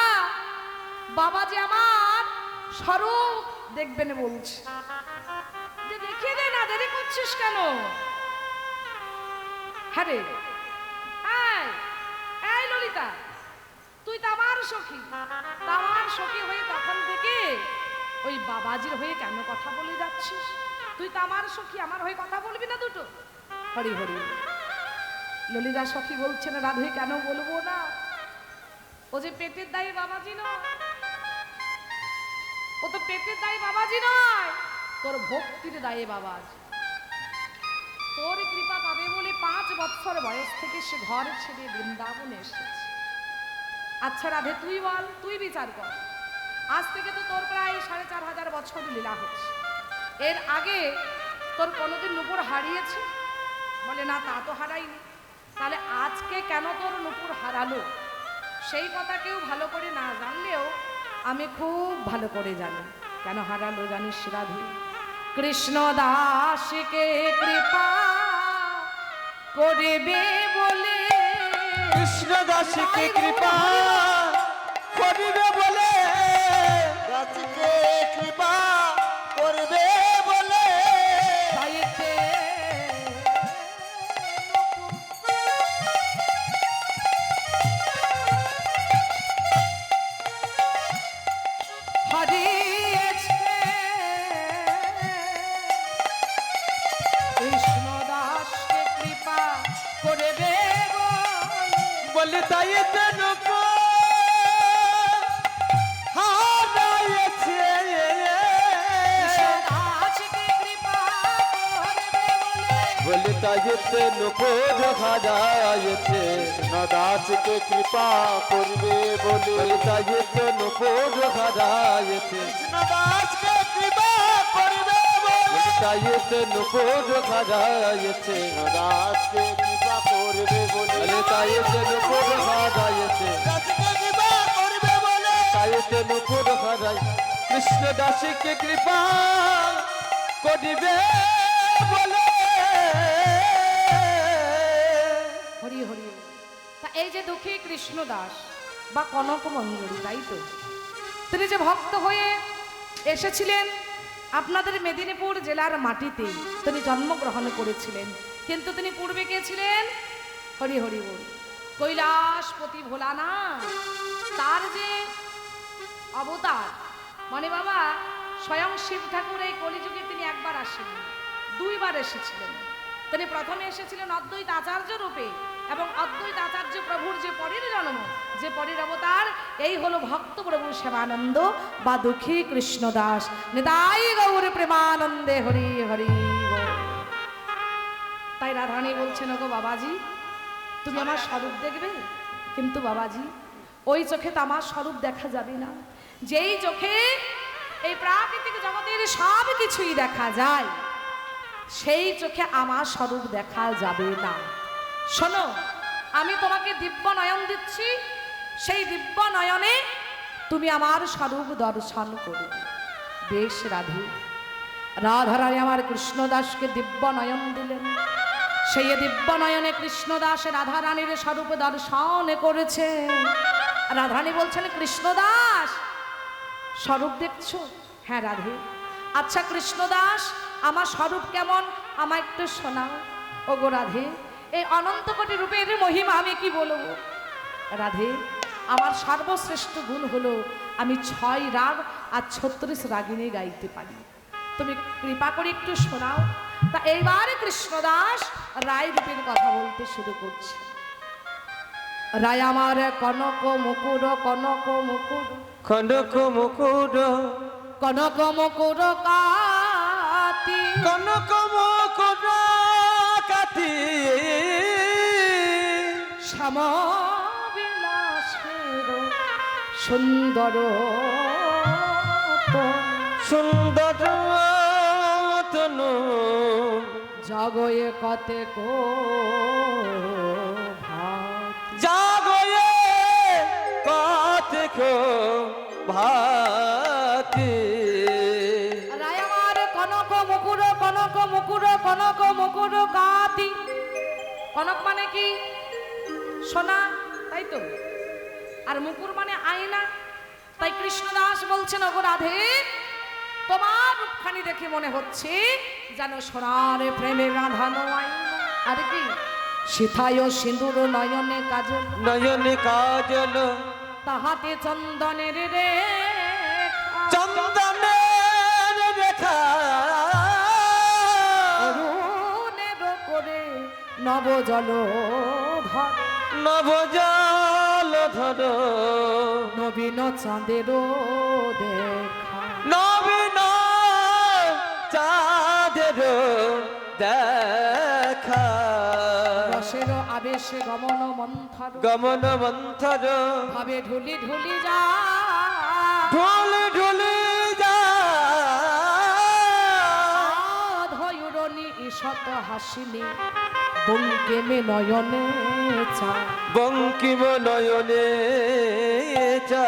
বাবা যে আমার স্বরূপ দেখবেন বলছে যে দেখিয়ে দে না দেরি করছিস কেন হ্যাঁ রে এই, এই ললিতা তুই তো আমার সখী তা আমার সখী হয়ে তখন থেকে ওই বাবাজির হয়ে কেন কথা বলে যাচ্ছিস তুই তো আমার সখী আমার হয়ে কথা বলবি না দুটো হরি হরি ললিতা সখী বলছেন রাধে কেন বলবো না ও যে পেটের দায়ী বাবাজি নয় ও তো পেটের দায়ী বাবাজি নয় তোর ভক্তির দায়ী বাবাজি তোর কৃপা পাবে বলে 5 বছর বয়স থেকে সে ঘর ছেড়ে বৃন্দাবনে এসেছে আচ্ছা রাধে তুই বল তুই বিচার কর আজ থেকে তো তোর প্রায় 4500 বছর লীলা হচ্ছে এর আগে তোর কোনোদিন নুপুর হারিয়েছে বলে না তা তো হারাইনি তাহলে আজকে কেন তোর নুপুর হারালো সেই কথা কেউ ভালো করে না জানলেও আমি খুব ভালো করে জানি কেন হারালো জানিস রাধে কৃষ্ণ দাসকে কৃপা করবে বলে কৃষ্ণ দাসকে কৃপা করিবে বলে দাসকে কৃপা করবে বলে তাইতে হারিয়েছে কৃষ্ণ দাসকে কৃপা করবে বলে তাইতে নক হারাইছে দাসকে কৃপা করবে বলে তাইতে নকর হারাইছে কৃষ্ণ দাসকে কৃপা করবে বলে বলে তাইতে নকর হারাইছে কৃষ্ণ দাসকে কৃপা করবে বলে বলে তাইতে নকর হারাইছে কৃষ্ণ দাসকে কৃপা করবে বলে বলে তাইতে নকর হারাইছে দাসকে কৃপা করবে বলে তাইতে নকর হারাই কৃষ্ণ দাসকে কৃপা করিবে বলে হরি হরি তা এই যে দুঃখী কৃষ্ণ দাস বা কনক মঞ্জুরি তাই তো তিনি যে ভক্ত হয়ে এসেছিলেন আপনাদের মেদিনীপুর জেলার মাটিতে তিনি জন্মগ্রহণ করেছিলেন কিন্তু তিনি পূর্বে কে ছিলেন হরি হরি বল কৈলাসপতি ভোলানা তার যে অবতার মানে বাবা স্বয়ং শিব ঠাকুর এই কলিযুগে তিনি একবার আসেননি 2 বার এসেছিলেন তিনি প্রথমে এসেছিলেন অদ্বৈত আচার্য রূপে এবং অদ্বৈত আচার্য প্রভুর যে পরের জন্ম যে পরের অবতার এই হলো ভক্ত প্রভু শ্যামানন্দ বা দুঃখী কৃষ্ণ দাস নিতাই গৌর প্রেমানন্দে হরি হরি বল। তাই রাধারানী বলছেন গো বাবাজি তুমি আমার স্বরূপ দেখবে কিন্তু বাবাজি ওই চোখে তো আমার স্বরূপ দেখা যাবে না। যেই চোখে এই প্রাকৃতিক জগতের সব কিছুই দেখা যায়, সেই চোখে আমার স্বরূপ দেখা যাবে না। শোনো, আমি তোমাকে দিব্য নয়ন দিচ্ছি, সেই দিব্য নয়নে তুমি আমার স্বরূপ দর্শন করো। বেশ রাধে। রাধারানী আমার কৃষ্ণদাসকে দিব্য নয়ন দিলেন। সেই দিব্য নয়নে কৃষ্ণদাস রাধারানীর স্বরূপ দর্শন করেছে। রাধারানী বলছেন, কৃষ্ণদাস স্বরূপ দেখছো? হ্যাঁ রাধে। আচ্ছা কৃষ্ণদাস, আমার স্বরূপ কেমন আমায় একটু শোনাও। ওগো রাধে, এই অনন্ত কোটি রূপের মহিমা আমি কি বলবো? রাধে, আমার সর্বশ্রেষ্ঠ গুণ হলো আমি 6 রাগ আর 36 রাগিনী গাইতে পারি। তুমি কৃপা করে একটু শোনাও। তা এইবার কৃষ্ণদাস রায় রূপের কথা বলতে শুরু করছে। রায় আমার কনক মুকুর, কনক মুকুর, কনক মুকুর, কনক মুকুর কাতি, কনক মুকুর কাতি, শ্যাম বিলাসের সুন্দর সুন্দর তনু, জগয়ে কতে কো জাগয়ে কতক ভাতি। রায় আমার কনক মুকুর, কনক মুকুর, কনক মুকুর কাতি। কনক মানে কি? সোনা, তাই তো। আর মুকুর মানে আয়না। তাই কৃষ্ণদাস বলছেন, ওগো রাধে, তোমার রূপখানি দেখে মনে হচ্ছে যেন সোনার প্রেমে রাধানো আয়না। আর কি? সীতায় সিঁদুর নয়নে কাজল, নয়নে কাজল, তাহাতে চন্দনের রে চন্দনের রেখা, অরুণের করে নব জল ধর, নবজল ধর, নবীন চাঁদের দেখা, নবীন চাঁদের দেখা, রসের আবেশে গমন মন্থর, গমন মন্থর, ভাবে ঢুলি ঢুলি যা, ঢোল ঢুলি যা, ধয়ুরণী ঈশত হাসিনি, বঙ্কেমে নয়নে চা, বঙ্কিম নয়নে চা,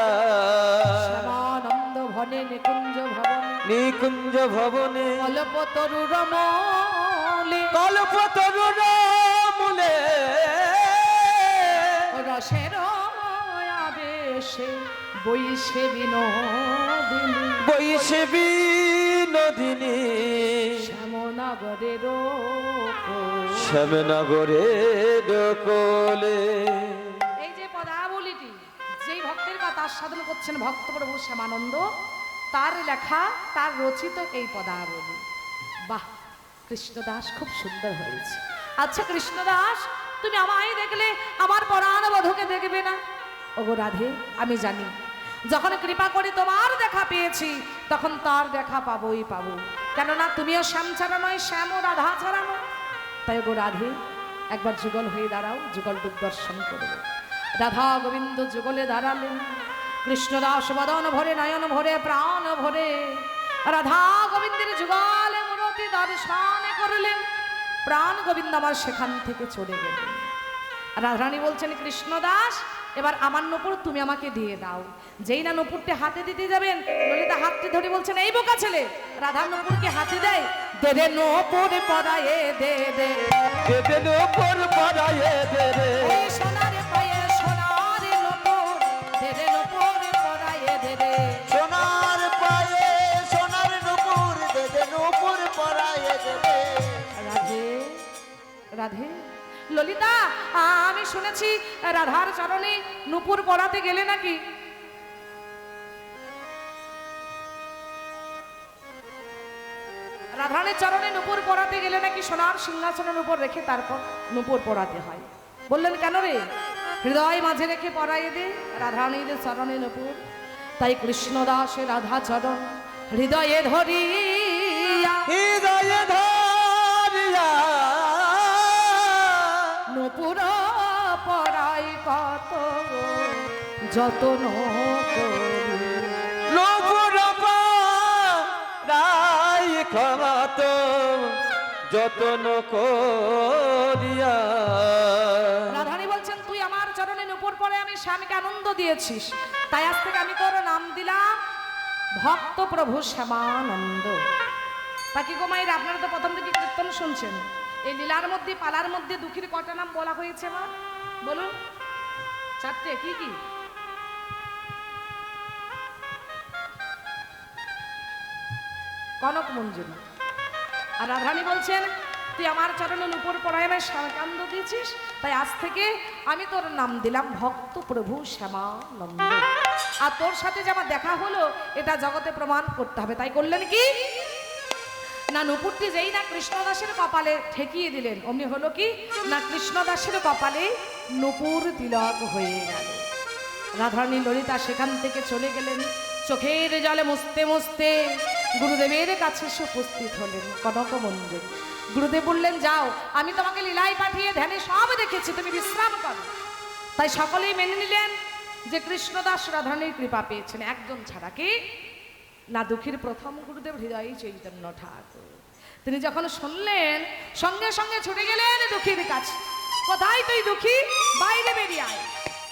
শ্যামানন্দ ভনে নিকুঞ্জ ভবনে, নিকুঞ্জ ভবনে, অল্প তরুর মলে, কল্পতরুর মূলে, রসের আবেশে বৈশে বিনোদিনী, বৈশে বিনোদিনী, শ্যামনগরের শ্যামনগরের কোলে। এই যে পদাবলীটি, যেই ভক্তের কথা আস্বাদন করছেন ভক্তপ্রভু শ্যামানন্দ, তার লেখা, তার রচিত এই পদাবলী। বাহ, কৃষ্ণদাস খুব সুন্দর হয়েছে। আচ্ছা কৃষ্ণদাস, তুমি আমায় দেখলে আমার পরাণ বধূকে দেখবে না? ওগো রাধে, আমি জানি যখন কৃপা করে তোমার দেখা পেয়েছি, তখন তার দেখা পাবোই পাবো। কেননা তুমিও শ্যাম ছাড়া নয়, শ্যামও রাধা ছাড়া নয়। তাই ওগো রাধে, একবার যুগল হয়ে দাঁড়াও, যুগল রূপ দর্শন করবে। রাধা গোবিন্দ যুগলে দাঁড়ালেন, কৃষ্ণদাস বদন ভরে, নয়ন ভরে, প্রাণ ভরে রাধা গোবিন্দের যুগলে মূরতি দর্শন করলেন। প্রাণ গোবিন্দ আমার সেখান থেকে চলে গেলেন। রাধারানী বলছেন, কৃষ্ণদাস, এবার আমার নূপুর তুমি আমাকে দিয়ে দাও। যেই না নূপুরটি হাতে দিতে যাবেন, ললিতা হাতটি ধরে বলছেন, এই বোকা ছেলে, রাধা নূপুরকে হাতে দেয়। দে দে নূপুর পরায়ে দে দে, দে দে নূপুর পরায়ে দে রে, ওই সোনার পায়ে সোনার নূপুর, দে দে নূপুর পরায়ে দে দে, সোনার পায়ে সোনার নূপুর, দে দে নূপুর পরায়ে দে রে। রাধে রাধে। ললিতা, আমি শুনেছি রাধার চরণে নূপুর পরাতে গেলে নাকি? রাধারানীর চরণে নূপুর পরাতে গেলে নাকি সোনার সিংহাসনের উপর রেখে তারপর নূপুর পরাতে হয়। বললেন, কেন রে? হৃদয় মাঝে রেখে পরাইয়ে দে রাধারানীর চরণে নূপুর। তাই কৃষ্ণদাসে রাধা চরণ হৃদয়ে ধরিয়া, হৃদয়ে ধরিয়া, নূপুর পরাই কত যতন করি। নবরবা রাই ক্ষমাত যতন করিয়া। রাধারানী বলছেন তুই আমার চরণে নুপুর পরে আমি স্বামীকে আনন্দ দিয়েছিস, তাই আজ থেকে আমি তোর নাম দিলাম ভক্ত প্রভু শ্যামানন্দ। তা কি গো মায়ের, আপনারা তো প্রথম থেকে কীর্তন শুনছেন, এই লীলার মধ্যে পালার মধ্যে দুঃখীর কটা নাম বলা হয়েছে মা বলুন? চারটে। কি কি? কনক মঞ্জুরি। আর রাধারানী বলছেন তুই আমার চরণে নুপুর পরায় আমায় শ্যামাকান্দ দিয়েছিস, তাই আজ থেকে আমি তোর নাম দিলাম ভক্ত প্রভু শ্যামানন্দ। আর তোর সাথে যে আমার দেখা হলো এটা জগতে প্রমাণ করতে হবে, তাই করলেন কি না, নুপুরটি যেই না কৃষ্ণদাসের কপালে ঠেকিয়ে দিলেন, অমনি হলো কি না কৃষ্ণদাসের কপালে নুপুর তিলক হয়ে গেল। রাধারানী ললিতা সেখান থেকে চলে গেলেন, চোখের জলে মুছতে মুছতে গুরুদেবের কাছে এসে উপস্থিত হলেন কনক মঞ্জুরি। গুরুদেব বললেন যাও, আমি তোমাকে লীলায় পাঠিয়ে ধ্যানে সব দেখেছি, তুমি বিশ্রাম করো। তাই সকলেই মেনে নিলেন যে কৃষ্ণদাস রাধারানীর কৃপা পেয়েছেন, একজন ছাড়া। কি না, দুঃখীর প্রথম গুরুদেব হৃদয় চৈতন্য ঠাকুর। তিনি যখন শুনলেন সঙ্গে সঙ্গে ছুটে গেলেন দুঃখীর কাছে। কোথায় তুই দুঃখী? বাইরে বেরিয়ে আয়।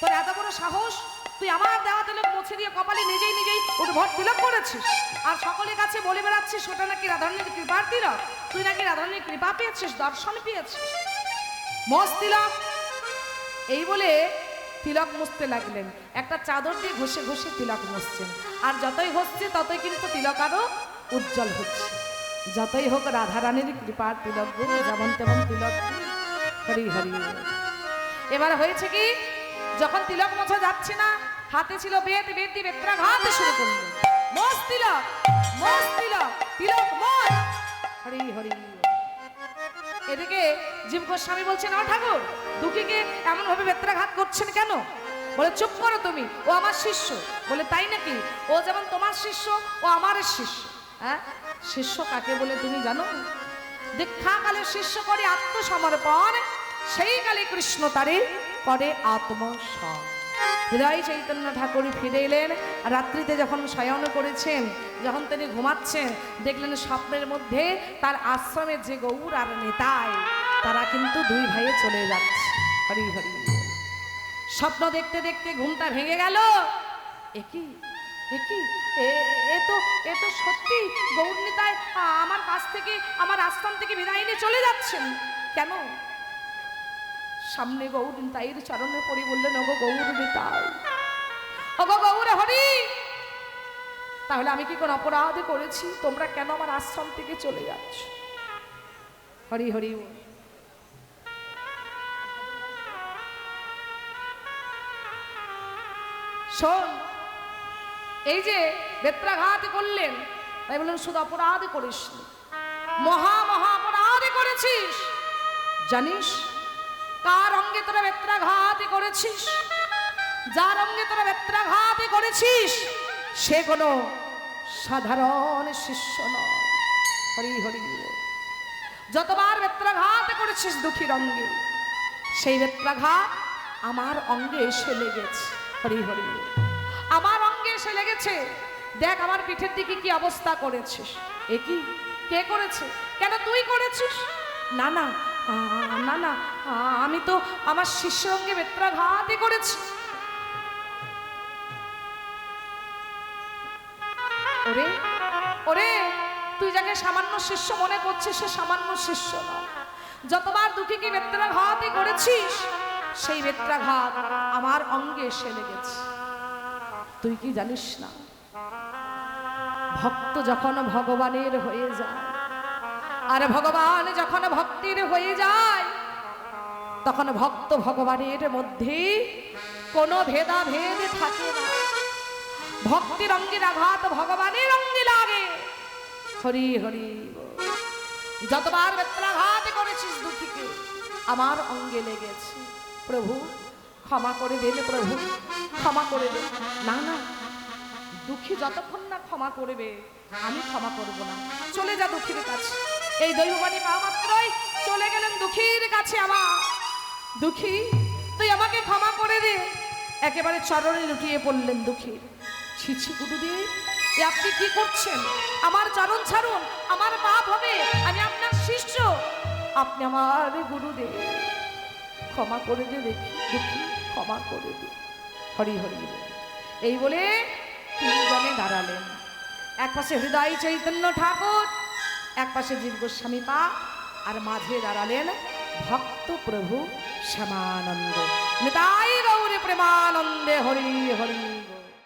তোর এত বড় সাহস, তুই আমার দেওয়া তিলক মুছে দিয়ে কপালে নিজেই নিজেই উদ্ভট তিলক করেছিস, আর সকলের কাছে বলে বেড়াচ্ছিস ওটা নাকি রাধারানীর কৃপার তিলক। তুই নাকি রাধারানীর কৃপা পেয়েছিস, দর্শন পেয়েছিস, মোছ তিলক। এই বলে তিলক মুছতে লাগলেন, একটা চাদর দিয়ে ঘষে ঘষে তিলক মুছছেন। আর যতই হচ্ছে ততই কিন্তু তিলক আরো উজ্জ্বল হচ্ছে। যতই হোক রাধারানীর কৃপার তিলক গুণ, যেমন তেমন তিলক। হরি হরি। এবার হয়েছে কি, যখন তিলক মোছা যাচ্ছে না, হাতে ছিল বেদ, বেদ দিয়ে বেত্রাঘাত শুরু করলো। মোছ তিলক, মোছ তিলক, তিলক মোছ। হরি হরি। এদিকে জীব গোস্বামী বলছেন না ঠাকুর, দুঃখীকে এমন ভাবে বেত্রাঘাত করছেন কেন? বলে চুপ করো তুমি, ও আমার শিষ্য। বলে তাই নাকি? ও যেমন তোমার শিষ্য, ও আমার শিষ্য। হ্যাঁ, শিষ্য কাকে বলে তুমি জানো? দীক্ষাকালে শিষ্য করে আত্মসমর্পণ, সেই কালে কৃষ্ণ তারে করে আত্মসম। হৃদয় চৈতন্য ঠাকুর ফিরে এলেন। রাত্রিতে যখন শয়ন করেছেন, যখন তিনি ঘুমাচ্ছেন, দেখলেন স্বপ্নের মধ্যে তার আশ্রমের যে গৌর আর নিতাই, তারা কিন্তু দুই ভাইয়ে চলে যাচ্ছে। হরি হরি। স্বপ্ন দেখতে দেখতে ঘুমটা ভেঙে গেল। একই একই, এ তো সত্যি গৌর নিতাই আমার কাছ থেকে, আমার আশ্রম থেকে বিদায় নিয়ে চলে যাচ্ছেন। কেন? সামনে গৌর নিতাইয়ের চরণে পড়ে বললেন ওগো গৌর নিতাই, ওগো গৌর হরি, তাহলে আমি কি কোন অপরাধ করেছি? তোমরা কেন আমার আশ্রম থেকে চলে যাচ্ছ? হরি হরি। শোন, এই যে বেত্রাঘাত করলেন, তাই বললেন শুধু অপরাধ করিস, মহা মহা অপরাধ করেছিস। জানিস কার অঙ্গে তোরা বেত্রাঘাত করেছিস? যার অঙ্গে তোরা বেত্রাঘাত করেছিস সে কোনো সাধারণ শিষ্য নয়। হরি হরি। যতবার বেত্রাঘাত করেছিস দুঃখীর অঙ্গে, সেই বেত্রাঘাত আমার অঙ্গে এসে লেগেছে। হরি হরি। আমার অঙ্গে এসে লেগেছে। দেখ আমার পিঠের দিকে কি অবস্থা করেছিস। এ কি, কে করেছে? কেন তুই করেছিস? না না না না, আমি তো আমার শিষ্যের অঙ্গে বেত্রাঘাতই করেছি। ওরে ওরে, তুই যাকে সামান্য শিষ্য মনে করছিস সে সামান্য শিষ্য নয়। যতবার দুঃখীকে বেত্রাঘাতই করেছিস, সেই বেত্রাঘাত আমার অঙ্গে এসে লেগেছে। তুই কি জানিস না, ভক্ত যখন ভগবানের হয়ে যায়, আর ভগবান যখন ভক্তির হয়ে যায়, তখন ভক্ত ভগবানের মধ্যে কোনো ভেদাভেদ থাকে না। ভক্তির অঙ্গের আঘাত ভগবানের অঙ্গে লাগে। হরি হরি। যতবার বেত্রাঘাত করেছিস দুঃখীকে, আমার অঙ্গে লেগেছে। প্রভু ক্ষমা করে দিলে, প্রভু ক্ষমা করে দে। না না, দুঃখী যতক্ষণ না ক্ষমা করবে আমি ক্ষমা করব না। চলে যা দুঃখীর কাছে। এই দৈববাণী পাওয়া মাত্রই চলে গেলেন দুঃখীর কাছে। আমার দুঃখী, তুই আমাকে ক্ষমা করে দে। একেবারে চরণে লুটিয়ে পড়লেন দুঃখীর। ছিছি গুরুদেব, এ আপনি কি করছেন? আমার চরণ ছাড়ুন, আমার পাপ হবে, আমি আপনার শিষ্য, আপনি আমার গুরুদেব, ক্ষমা করে দে দেখি দুঃখী, ক্ষমা করে দে। হরি হরি বল। এই বলে তিনজনে দাঁড়ালেন। এক পাশে হৃদয় চৈতন্য ঠাকুর, এক পাশে জীব গোস্বামী পা, আর মাঝে দাঁড়ালেন ভক্ত প্রভু শ্যামানন্দ। নিতাই গৌরে প্রেমানন্দে হরি হরি।